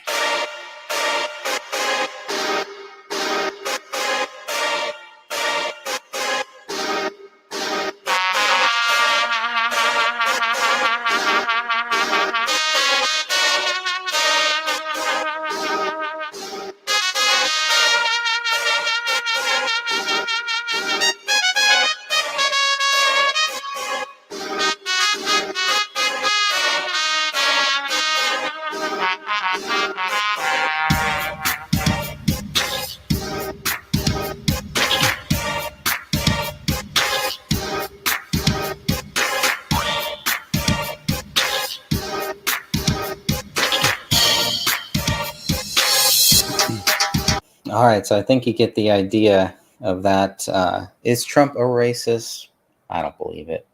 All right, so I think you get the idea of that. Is Trump a racist? I don't believe it.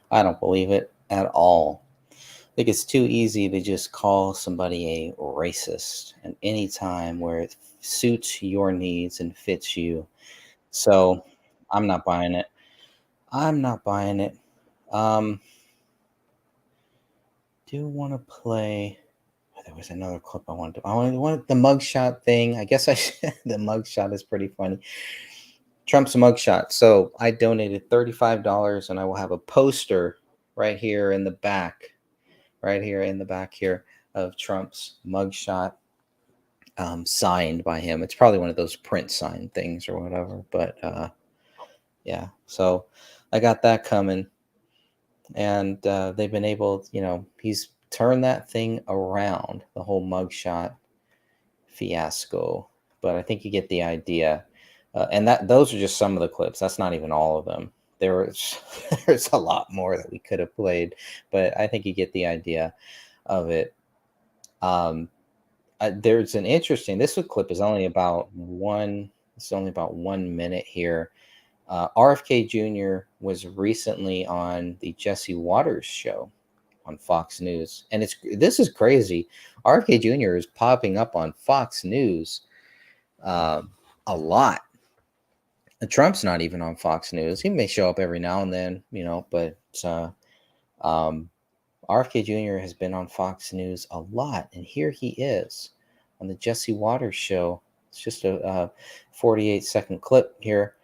I don't believe it at all. I think it's too easy to just call somebody a racist at any time where it suits your needs and fits you. So I'm not buying it. I'm not buying it. Do want to play. There was another clip I wanted. I wanted the mugshot thing. I guess the mugshot is pretty funny. Trump's mugshot. So I donated $35, and I will have a poster right here in the back, here of Trump's mugshot, signed by him. It's probably one of those print sign things or whatever. But yeah. So I got that coming, and they've been able. He's turn that thing around, the whole mugshot fiasco. But I think you get the idea And those are just some of the clips. That's not even all of them. There's a lot more that we could have played, but I think you get the idea of it. There's an interesting. This clip is only about 1 minute here. RFK Jr. was recently on the Jesse Waters show on Fox News, and this is crazy. RFK Jr. is popping up on Fox News a lot. And Trump's not even on Fox News. He may show up every now and then, but RFK Jr. has been on Fox News a lot, and here he is on the Jesse Waters show. It's just a 48-second clip here,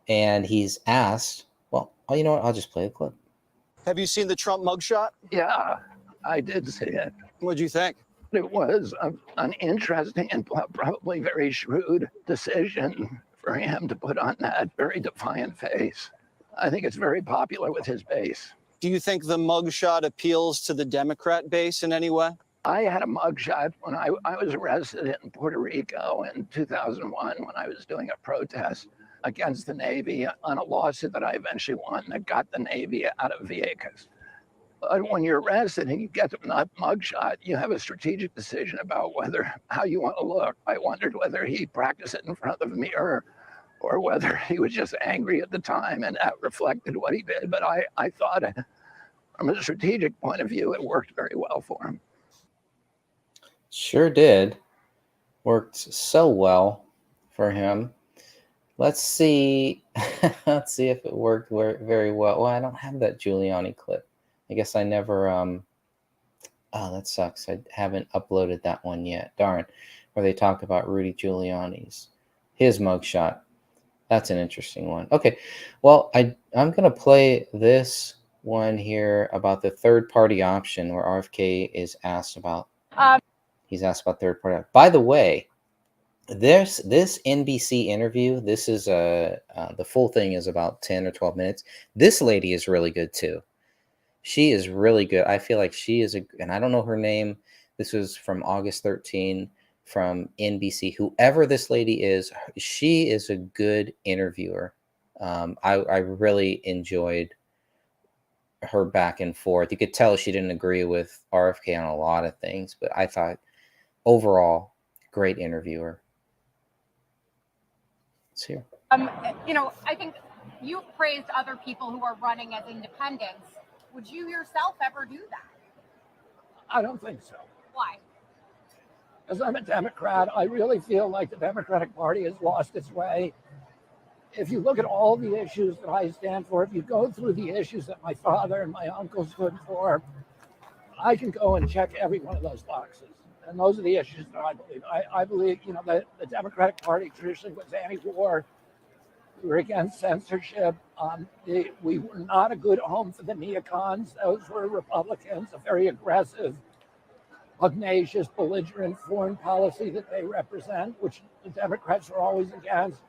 and he's asked, well, oh, you know what? I'll just play the clip. Have you seen the Trump mugshot? Yeah, I did see it. What do you think? It was an interesting and probably very shrewd decision for him to put on that very defiant face. I think it's very popular with his base. Do you think the mugshot appeals to the Democrat base in any way? I had a mugshot when I was arrested in Puerto Rico in 2001 when I was doing a protest against the Navy on a lawsuit that I eventually won that got the Navy out of Vieques. But when you're arrested and you get that mugshot, you have a strategic decision about how you want to look. I wondered whether he practiced it in front of a mirror or whether he was just angry at the time and that reflected what he did. But I thought from a strategic point of view, it worked very well for him. Sure did. Worked so well for him. Let's see. Let's see if it worked very well. Well, I don't have that Giuliani clip. I guess I never. Oh, that sucks. I haven't uploaded that one yet. Darn. Where they talk about Rudy Giuliani's his mugshot. That's an interesting one. Okay. Well, I'm gonna play this one here about the third party option where RFK is asked about. He's asked about third party. By the way, this NBC interview, this is the full thing is about 10 or 12 minutes. This lady is really good too. She is really good. I feel like she is and I don't know her name. This was from August 13 from NBC. Whoever this lady is, she is a good interviewer. I really enjoyed her back and forth. You could tell she didn't agree with RFK on a lot of things, but I thought overall, great interviewer. Let's hear. I think you've praised other people who are running as independents. Would you yourself ever do that? I don't think so. Why? Because I'm a Democrat, I really feel like the Democratic Party has lost its way. If you look at all the issues that I stand for, if you go through the issues that my father and my uncle stood for, I can go and check every one of those boxes. And those are the issues that I believe. I believe, that the Democratic Party traditionally was anti-war. We were against censorship. We were not a good home for the neocons. Those were Republicans, a very aggressive, pugnacious, belligerent foreign policy that they represent, which the Democrats were always against.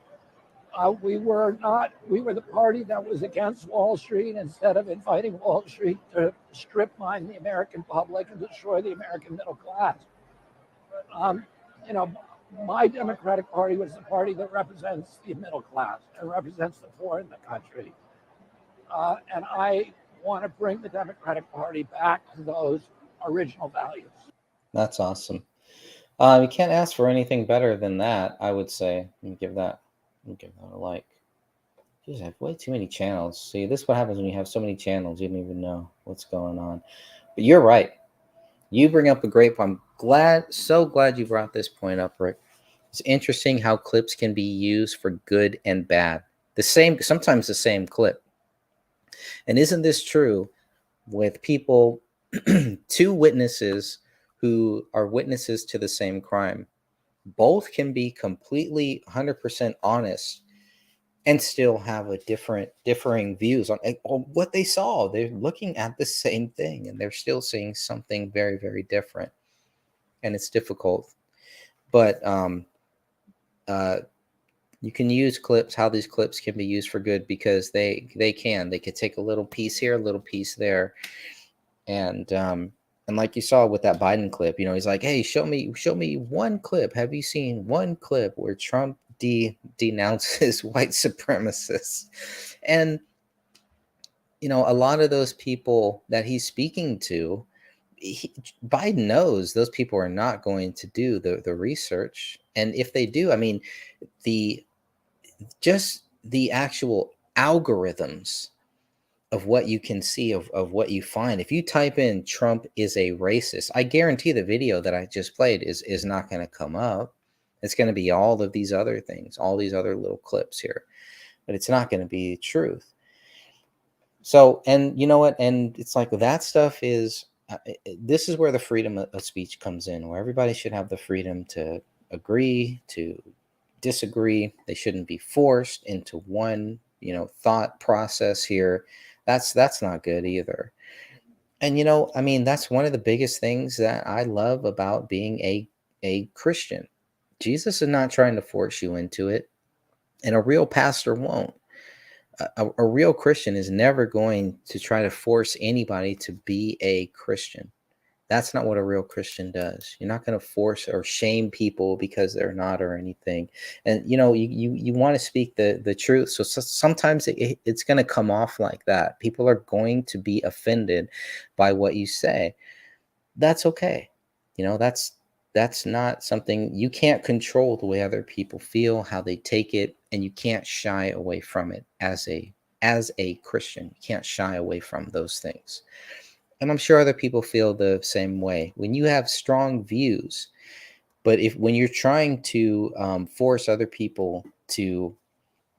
We were the party that was against Wall Street instead of inviting Wall Street to strip mine the American public and destroy the American middle class. My Democratic Party was the party that represents the middle class and represents the poor in the country. And I want to bring the Democratic Party back to those original values. That's awesome. You can't ask for anything better than that, I would say. Let me give that a like. Jeez, I have way too many channels. See, this is what happens when you have so many channels. You don't even know what's going on. But you're right. You bring up a great point. I'm so glad you brought this point up, Rick. It's interesting how clips can be used for good and bad. Sometimes the same clip. And isn't this true with people, two witnesses who are witnesses to the same crime? Both can be completely 100% honest and still have a differing views on what they saw. They're looking at the same thing and they're still seeing something very, very different. And it's difficult. But you can use clips, how these clips can be used for good, because they could take a little piece here, a little piece there. And like you saw with that Biden clip, he's like, hey, show me one clip. Have you seen one clip where Trump denounces white supremacists. And, you know, a lot of those people that he's speaking to, Biden knows those people are not going to do the research. And if they do, I mean, the actual algorithms of what you can see, of what you find. If you type in Trump is a racist, I guarantee the video that I just played is not going to come up. It's going to be all of these other things, all these other little clips here, but it's not going to be truth. So, and you know what? And it's like that stuff is, this is where the freedom of speech comes in, where everybody should have the freedom to agree, to disagree. They shouldn't be forced into one, you know, thought process here. That's not good either. And, you know, I mean, that's one of the biggest things that I love about being a Christian. Jesus is not trying to force you into it, and a real pastor won't. A real Christian is never going to try to force anybody to be a Christian. That's not what a real Christian does. You're not going to force or shame people because they're not or anything. And, you know, you want to speak the truth. So sometimes it's going to come off like that. People are going to be offended by what you say. That's okay. You know, that's not something, you can't control the way other people feel, how they take it, and you can't shy away from it as a Christian. You can't shy away from those things. And I'm sure other people feel the same way. When you have strong views, but when you're trying to force other people to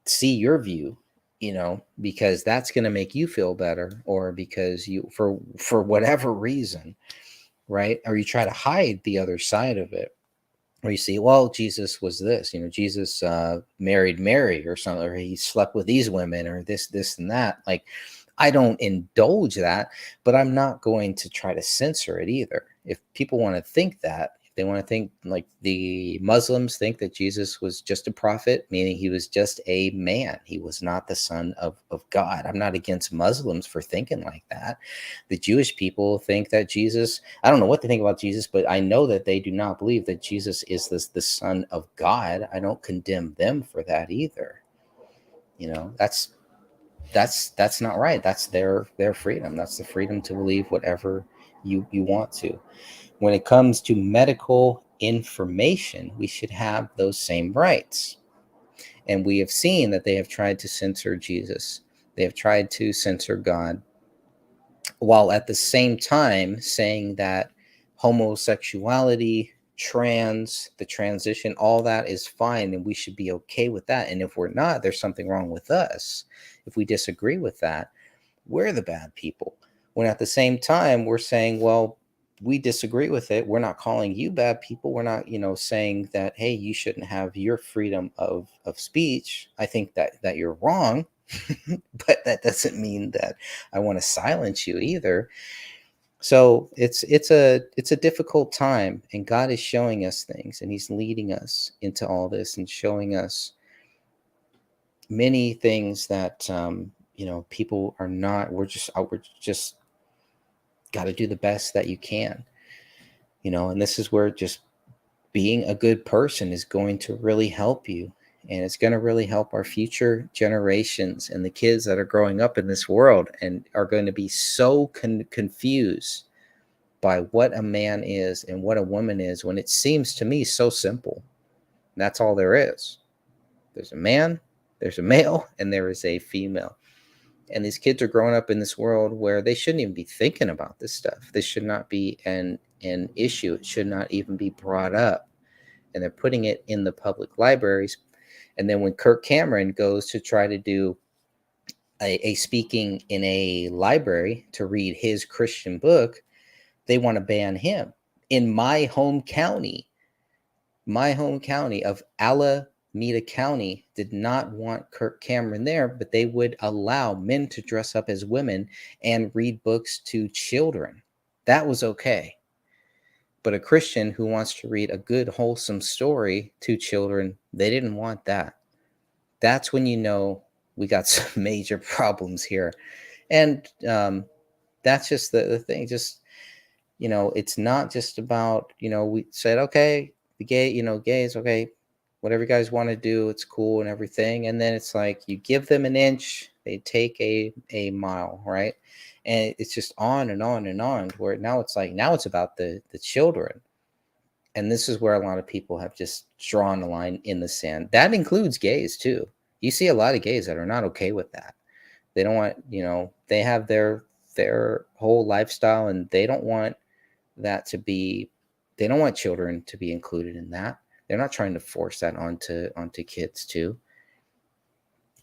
see your view, you know, because that's going to make you feel better, or because you, for whatever reason, right? Or you try to hide the other side of it, or you see, well, Jesus was this, you know, Jesus married Mary or something, or he slept with these women, or this and that. Like, I don't indulge that, but I'm not going to try to censor it either. If people want to think that, if they want to think like the Muslims think that Jesus was just a prophet, meaning he was just a man, he was not the son of God. I'm not against Muslims for thinking like that. The Jewish people think that Jesus, I don't know what they think about Jesus, but I know that they do not believe that Jesus is the son of God. I don't condemn them for that either. You know, that's not right. That's their freedom. That's the freedom to believe whatever you want to. When it comes to medical information, we should have those same rights. And we have seen that they have tried to censor Jesus. They have tried to censor God, while at the same time saying that homosexuality, the transition, all that is fine, and we should be okay with that. And if we're not, there's something wrong with us. If we disagree with that, we're the bad people. When at the same time, we're saying, well, we disagree with it. We're not calling you bad people. We're not, you know, saying that, hey, you shouldn't have your freedom of speech. I think that you're wrong, but that doesn't mean that I want to silence you either. So it's a difficult time, and God is showing us things, and he's leading us into all this and showing us many things that, you know, people are not, we're just got to do the best that you can, you know, and this is where just being a good person is going to really help you. And it's going to really help our future generations and the kids that are growing up in this world and are going to be so confused by what a man is and what a woman is, when it seems to me so simple. And that's all there is. There's a man, there's a male, and there is a female. And these kids are growing up in this world where they shouldn't even be thinking about this stuff. This should not be an issue. It should not even be brought up. And they're putting it in the public libraries. And then when Kirk Cameron goes to try to do a speaking in a library to read his Christian book, they want to ban him. In my home county of Alameda County did not want Kirk Cameron there, but they would allow men to dress up as women and read books to children. That was okay. But a Christian who wants to read a good, wholesome story to children, they didn't want that. That's when you know we got some major problems here. And that's just the thing. Just, you know, it's not just about, you know, we said, okay, the gays, okay, whatever you guys want to do, it's cool and everything. And then it's like you give them an inch, they take a mile, right? And it's just on and on and on. Where now it's like now it's about the children, and this is where a lot of people have just drawn the line in the sand. That includes gays too. You see a lot of gays that are not okay with that. They don't want, they have their whole lifestyle, and they don't want that to be. They don't want children to be included in that. They're not trying to force that onto kids too.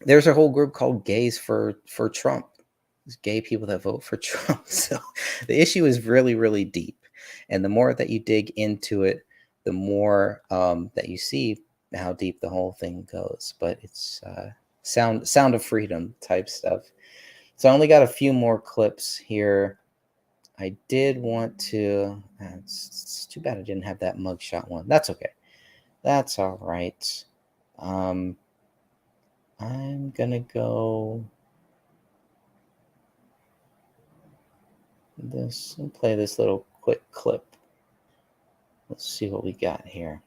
There's a whole group called Gays for Trump. There's gay people that vote for Trump. So the issue is really, really deep. And the more that you dig into it, the more that you see how deep the whole thing goes. But it's sound of freedom type stuff. So I only got a few more clips here. I did want to. It's too bad I didn't have that mugshot one. That's okay. That's all right. I'm gonna go this and play this little quick clip. Let's see what we got here.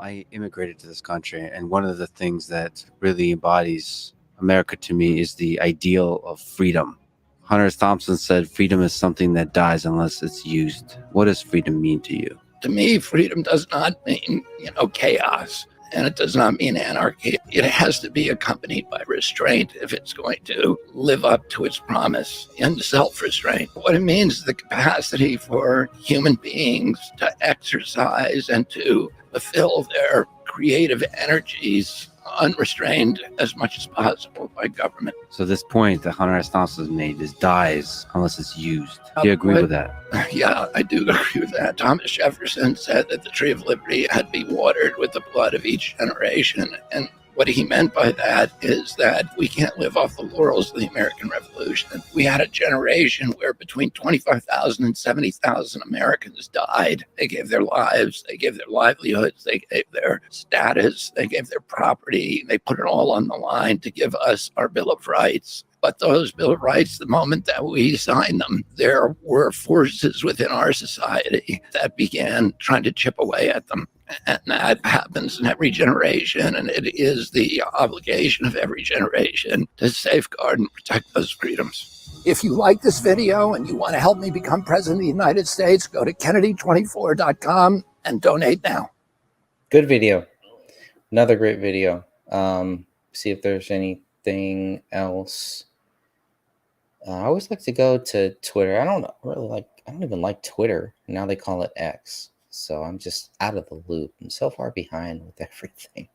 I immigrated to this country, and one of the things that really embodies America to me is the ideal of freedom. Hunter S. Thompson said, freedom is something that dies unless it's used. What does freedom mean to you? To me, freedom does not mean, chaos, and it does not mean anarchy. It has to be accompanied by restraint if it's going to live up to its promise and self-restraint. What it means is the capacity for human beings to exercise and to fulfill their creative energies unrestrained as much as possible by government. So this point that Hunter S. Thompson made is dies unless it's used. Do you agree with that? Yeah, I do agree with that. Thomas Jefferson said that the tree of liberty had to be watered with the blood of each generation. And what he meant by that is that we can't live off the laurels of the American Revolution. We had a generation where between 25,000 and 70,000 Americans died. They gave their lives, they gave their livelihoods, they gave their status, they gave their property. They put it all on the line to give us our Bill of Rights. But those Bill of Rights, the moment that we signed them, there were forces within our society that began trying to chip away at them. And that happens in every generation, and it is the obligation of every generation to safeguard and protect those freedoms. If you like this video and you want to help me become president of the United States, go to Kennedy24.com and donate now. Good video. Another great video. See if there's anything else. I always like to go to Twitter. I don't even like Twitter. Now they call it X. So I'm just out of the loop. I'm so far behind with everything.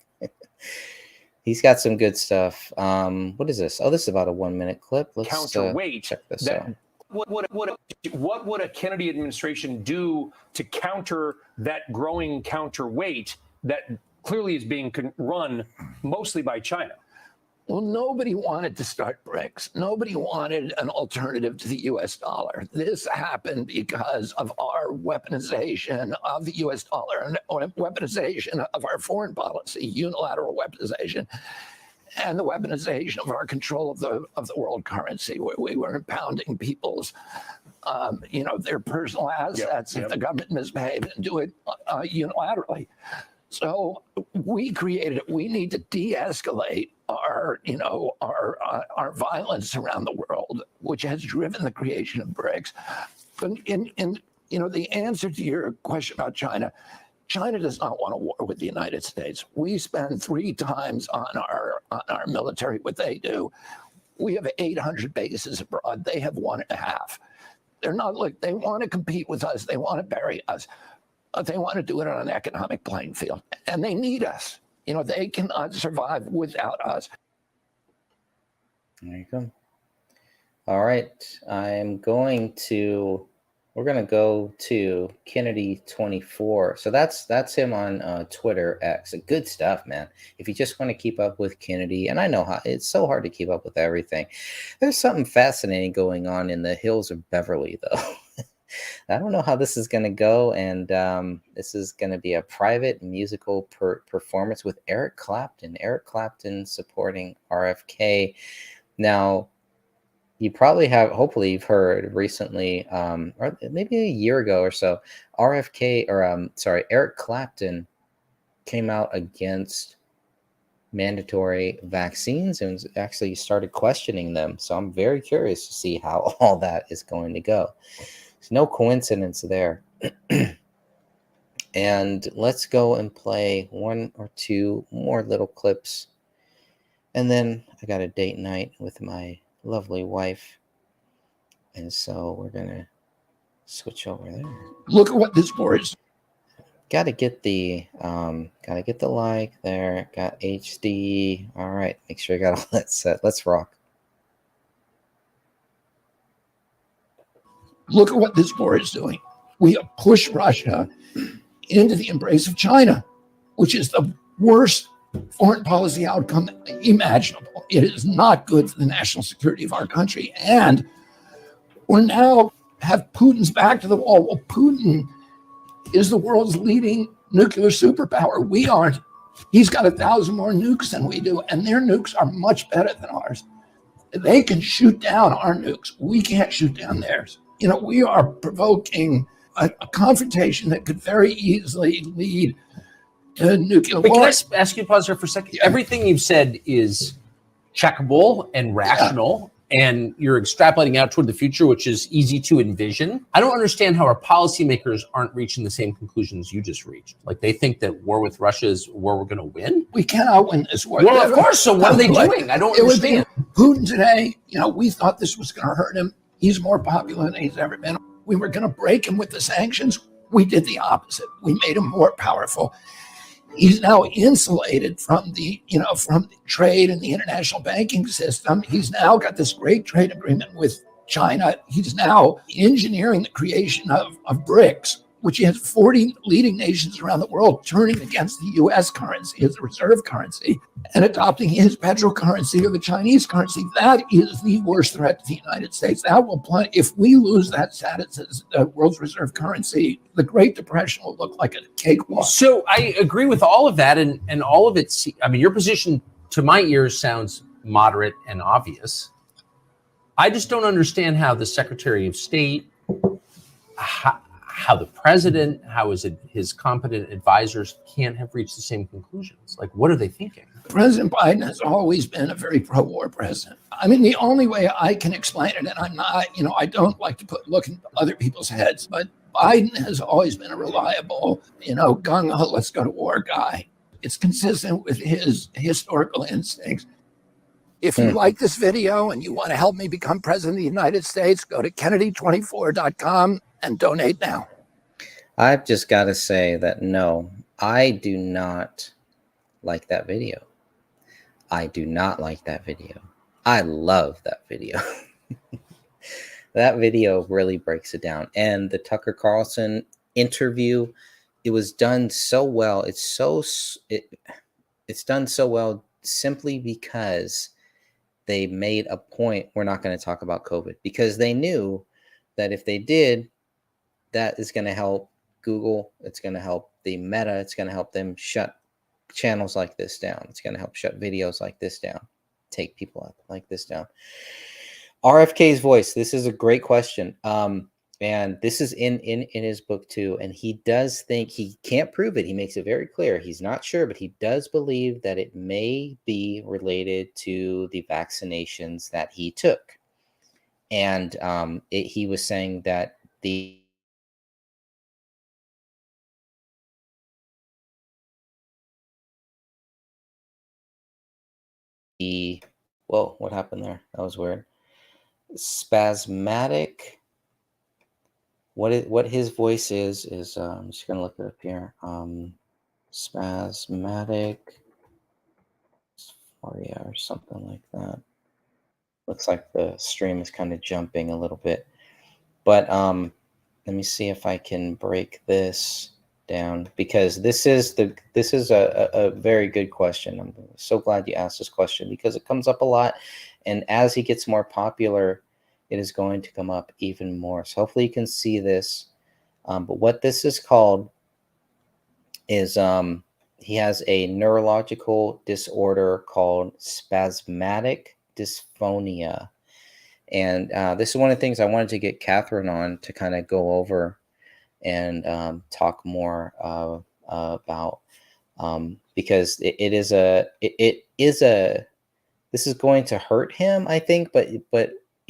He's got some good stuff. What is this? Oh, this is about a 1 minute clip. Let's counterweight. check this out. What would a Kennedy administration do to counter that growing counterweight that clearly is being run mostly by China? Well, nobody wanted to start BRICS. Nobody wanted an alternative to the U.S. dollar. This happened because of our weaponization of the U.S. dollar or weaponization of our foreign policy, unilateral weaponization, and the weaponization of our control of the world currency, where we were impounding people's, their personal assets if the government misbehaved and do it unilaterally. So we created it. We need to de-escalate our violence around the world, which has driven the creation of BRICS. But the answer to your question about China, China does not want a war with the United States. We spend 3 times on our military what they do. We have 800 bases abroad. They have 1.5. They're not like they want to compete with us. They want to bury us. They want to do it on an economic playing field, and they need us. They cannot survive without us. There you go. All right. We're going to go to Kennedy24. So that's him on Twitter X. Good stuff, man. If you just want to keep up with Kennedy, and I know how it's so hard to keep up with everything. There's something fascinating going on in the hills of Beverly, though. I don't know how this is going to go, and this is going to be a private musical performance with Eric Clapton. Eric Clapton supporting RFK. Now, you probably have, hopefully you've heard recently, or maybe a year ago or so, Eric Clapton came out against mandatory vaccines and actually started questioning them. So I'm very curious to see how all that is going to go. There's no coincidence there. And let's go and play one or two more little clips. And then I got a date night with my lovely wife. And so we're going to switch over there. Look at what this war is. Got to get the like there. Got HD. All right. Make sure you got all that set. Let's rock. Look at what this war is doing. We have pushed Russia into the embrace of China, which is the worst foreign policy outcome imaginable. It is not good for the national security of our country. And we're now have Putin's back to the wall. Well, Putin is the world's leading nuclear superpower. We aren't. He's got 1,000 more nukes than we do, and their nukes are much better than ours. They can shoot down our nukes. We can't shoot down theirs. You know, we are provoking a confrontation that could very easily lead to nuclear Wait, war. can I ask you to pause there for a second? Everything you've said is checkable and rational, and you're extrapolating out toward the future, which is easy to envision. I don't understand how our policymakers aren't reaching the same conclusions you just reached. Like, they think that war with Russia is where we're going to win. We cannot win this war. Well, of course. So what are they doing? I don't understand. Putin today, you know, we thought this was going to hurt him. He's more popular than he's ever been. We were going to break him with the sanctions. We did the opposite. We made him more powerful. He's now insulated from the trade and the international banking system. He's now got this great trade agreement with China. He's now engineering the creation of BRICS, which has 40 leading nations around the world turning against the U.S. currency as a reserve currency and adopting his petrocurrency or the Chinese currency. That is the worst threat to the United States. That will play. If we lose that status as the world's reserve currency, the Great Depression will look like a cakewalk. So I agree with all of that, and all of it. I mean, your position to my ears sounds moderate and obvious. I just don't understand how the Secretary of State, how the president, how is it his competent advisors can't have reached the same conclusions. Like, what are they thinking? President Biden has always been a very pro-war president. I mean, the only way I can explain it, and I'm not, I don't like to look into other people's heads, but Biden has always been a reliable, gung-ho, let's go to war guy. It's consistent with his historical instincts. If you like this video and you want to help me become president of the United States, go to Kennedy24.com and donate now. I've just got to say that no, I do not like that video. I do not like that video. I love that video. That video really breaks it down. And the Tucker Carlson interview, it was done so well. It's done so well simply because they made a point. We're not going to talk about COVID because they knew that if they did, that is going to help Google. It's going to help the Meta. It's going to help them shut channels like this down. It's going to help shut videos like this down, take people up like this down. RFK's voice. This is a great question. And this is in his book too. And he does think, he can't prove it. He makes it very clear. He's not sure, but he does believe that it may be related to the vaccinations that he took. And he was saying that whoa, what happened there? That was weird. Spasmodic. What his voice is I'm just gonna look it up here. Spasmodic dysphoria or something like that. Looks like the stream is kind of jumping a little bit, but let me see if I can break this down because this is a very good question. I'm so glad you asked this question because it comes up a lot, and as he gets more popular, it is going to come up even more. So hopefully you can see this. But what this is called is he has a neurological disorder called spasmodic dysphonia. And this is one of the things I wanted to get Catherine on to kind of go over and talk more about, because this is going to hurt him, I think, but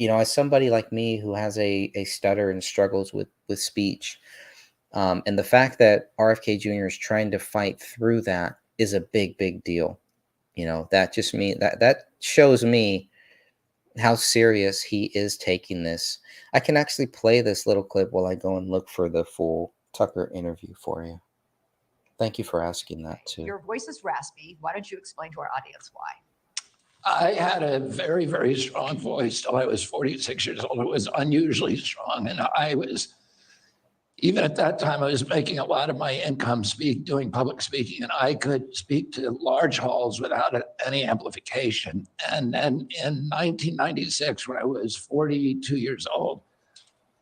as somebody like me who has a stutter and struggles with speech, and the fact that RFK Jr. is trying to fight through that is a big deal. That just that shows me how serious he is taking this. I can actually play this little clip while I go and look for the full Tucker interview for you. Thank you for asking that too. Your voice is raspy. Why don't you explain to our audience why? I had a very, very strong voice till I was 46 years old. It was unusually strong. And even at that time, I was making a lot of my income doing public speaking, and I could speak to large halls without any amplification. And then in 1996, when I was 42 years old,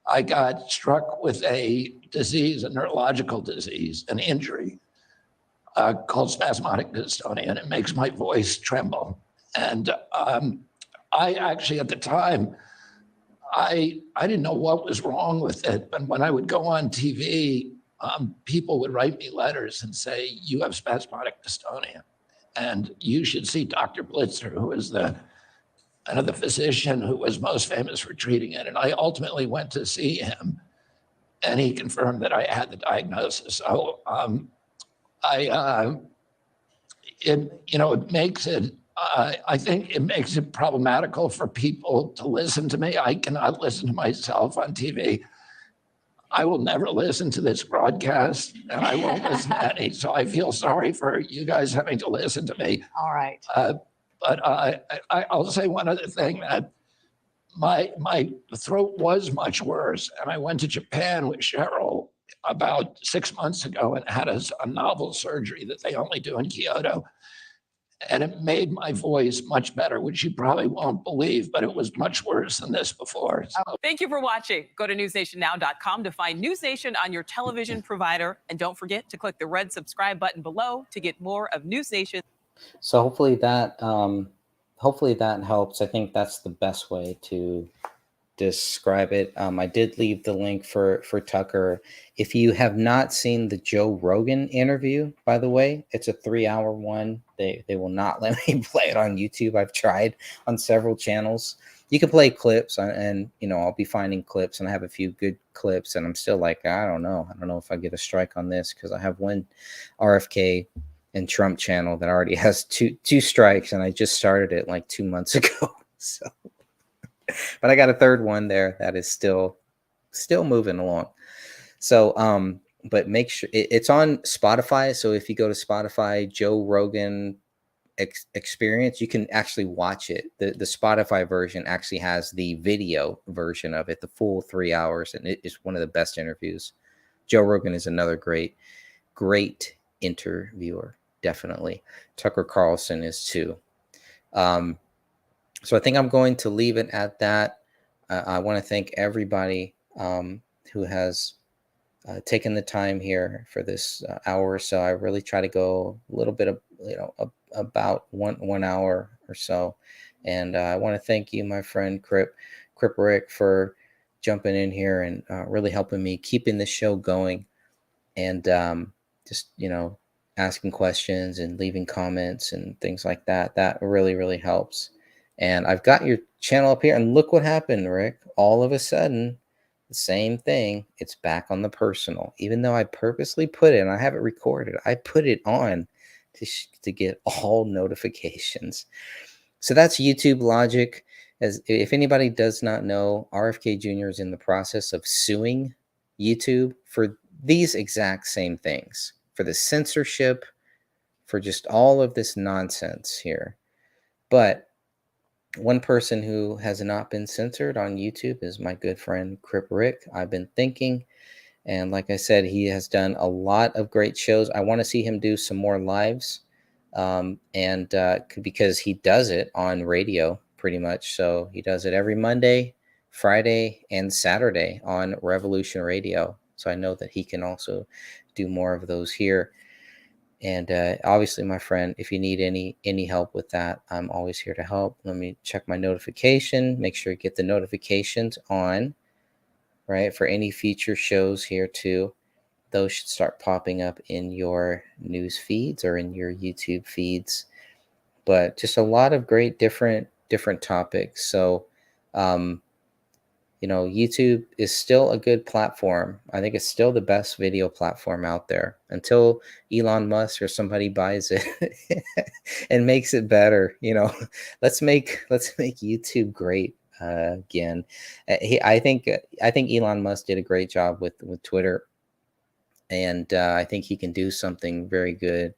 I got struck with a disease, a neurological disease, an injury called spasmodic dystonia, and it makes my voice tremble. And I actually, at the time, I didn't know what was wrong with it. But when I would go on TV, people would write me letters and say, you have spasmodic dystonia, and you should see Dr. Blitzer, who was the physician who was most famous for treating it. And I ultimately went to see him, and he confirmed that I had the diagnosis. So it makes it, I think it makes it problematical for people to listen to me. I cannot listen to myself on TV. I will never listen to this broadcast, and I won't listen to any. So I feel sorry for you guys having to listen to me. All right. But I'll say one other thing, that my throat was much worse, and I went to Japan with Cheryl about 6 months ago and had a novel surgery that they only do in Kyoto. And it made my voice much better, which you probably won't believe, but it was much worse than this before. So. Thank you for watching. Go to newsnationnow.com to find News Nation on your television provider. And don't forget to click the red subscribe button below to get more of News Nation. So hopefully that helps. I think that's the best way to describe it. I did leave the link for Tucker. If you have not seen the Joe Rogan interview, by the way, it's a 3-hour one. They will not let me play it on YouTube. I've tried on several channels. You can play clips, and I'll be finding clips, and I have a few good clips, and I'm still like, I don't know if I get a strike on this, because I have one RFK and Trump channel that already has two strikes, and I just started it like 2 months ago. So, but I got a third one there that is still moving along. So, but make sure it's on Spotify. So if you go to Spotify, Joe Rogan Experience, you can actually watch it. The Spotify version actually has the video version of it, the full 3 hours, and it is one of the best interviews. Joe Rogan is another great interviewer, definitely. Tucker Carlson is too. So I think I'm going to leave it at that. I want to thank everybody who has taken the time here for this hour or so. I really try to go a little bit of, about one hour or so. And I want to thank you, my friend Crip Rick, for jumping in here and really helping me keeping the show going, and just, asking questions and leaving comments and things like that. That really helps. And I've got your channel up here, and look what happened, Rick. All of a sudden, the same thing. It's back on the personal, even though I purposely put it, and I have it recorded. I put it on to get all notifications. So that's YouTube logic. As if anybody does not know, RFK Jr. is in the process of suing YouTube for these exact same things, for the censorship, for just all of this nonsense here. But one person who has not been censored on YouTube is my good friend Crip Rick. I've been thinking, and like I said, he has done a lot of great shows. I want to see him do some more lives, because he does it on radio pretty much. So he does it every Monday, Friday, and Saturday on Revolution Radio. So I know that he can also do more of those here. And obviously, my friend, if you need any help with that, I'm always here to help. Let me check my notification. Make sure you get the notifications on, right, for any future shows here too. Those should start popping up in your news feeds or in your YouTube feeds. But just a lot of great different topics. So, YouTube is still a good platform. I think it's still the best video platform out there until Elon Musk or somebody buys it and makes it better. Let's make YouTube great again. I think Elon Musk did a great job with Twitter, and I think he can do something very good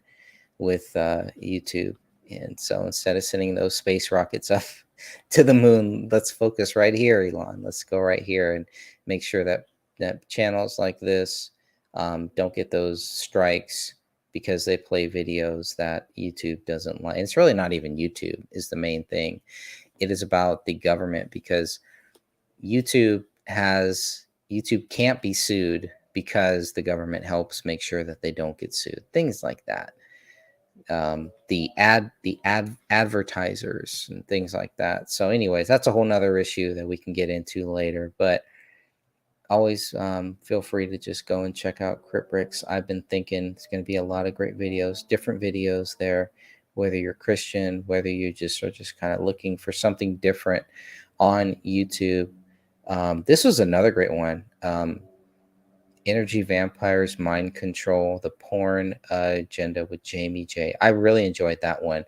with YouTube. And so instead of sending those space rockets up to the moon, let's focus right here, Elon. Let's go right here and make sure that channels like this don't get those strikes because they play videos that YouTube doesn't like. And it's really not even YouTube is the main thing. It is about the government, because YouTube can't be sued because the government helps make sure that they don't get sued. Things like that. The advertisers and things like that. So anyways, that's a whole nother issue that we can get into later, but always feel free to just go and check out CryptBricks. I've been thinking it's going to be a lot of great videos, different videos there, whether you're Christian, whether you just are just kind of looking for something different on YouTube. This was another great one. Energy Vampires, Mind Control, the Porn Agenda with Jamie J. I really enjoyed that one.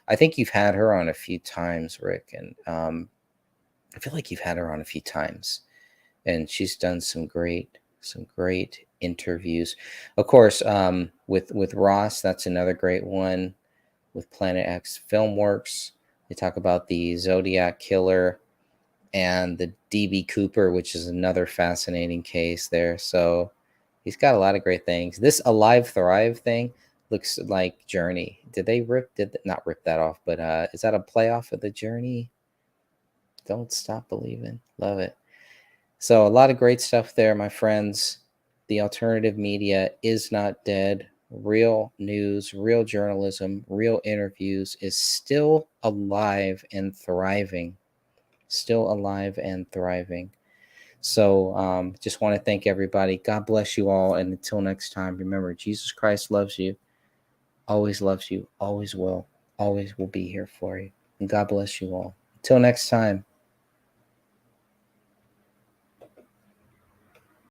I think you've had her on a few times, Rick, and I feel like you've had her on a few times, and she's done some great interviews. Of course, with Ross, that's another great one. With Planet X Filmworks, they talk about the Zodiac Killer and the DB Cooper, which is another fascinating case there. So he's got a lot of great things. This Alive Thrive thing looks like Journey. Did they not rip that off, but is that a playoff of the Journey? Don't Stop Believing. Love it. So a lot of great stuff there, my friends. The alternative media is not dead. Real news, real journalism, real interviews is still alive and thriving. Still alive and thriving. So just want to thank everybody. God bless you all. And until next time, remember, Jesus Christ loves you, always will be here for you. And God bless you all. Until next time.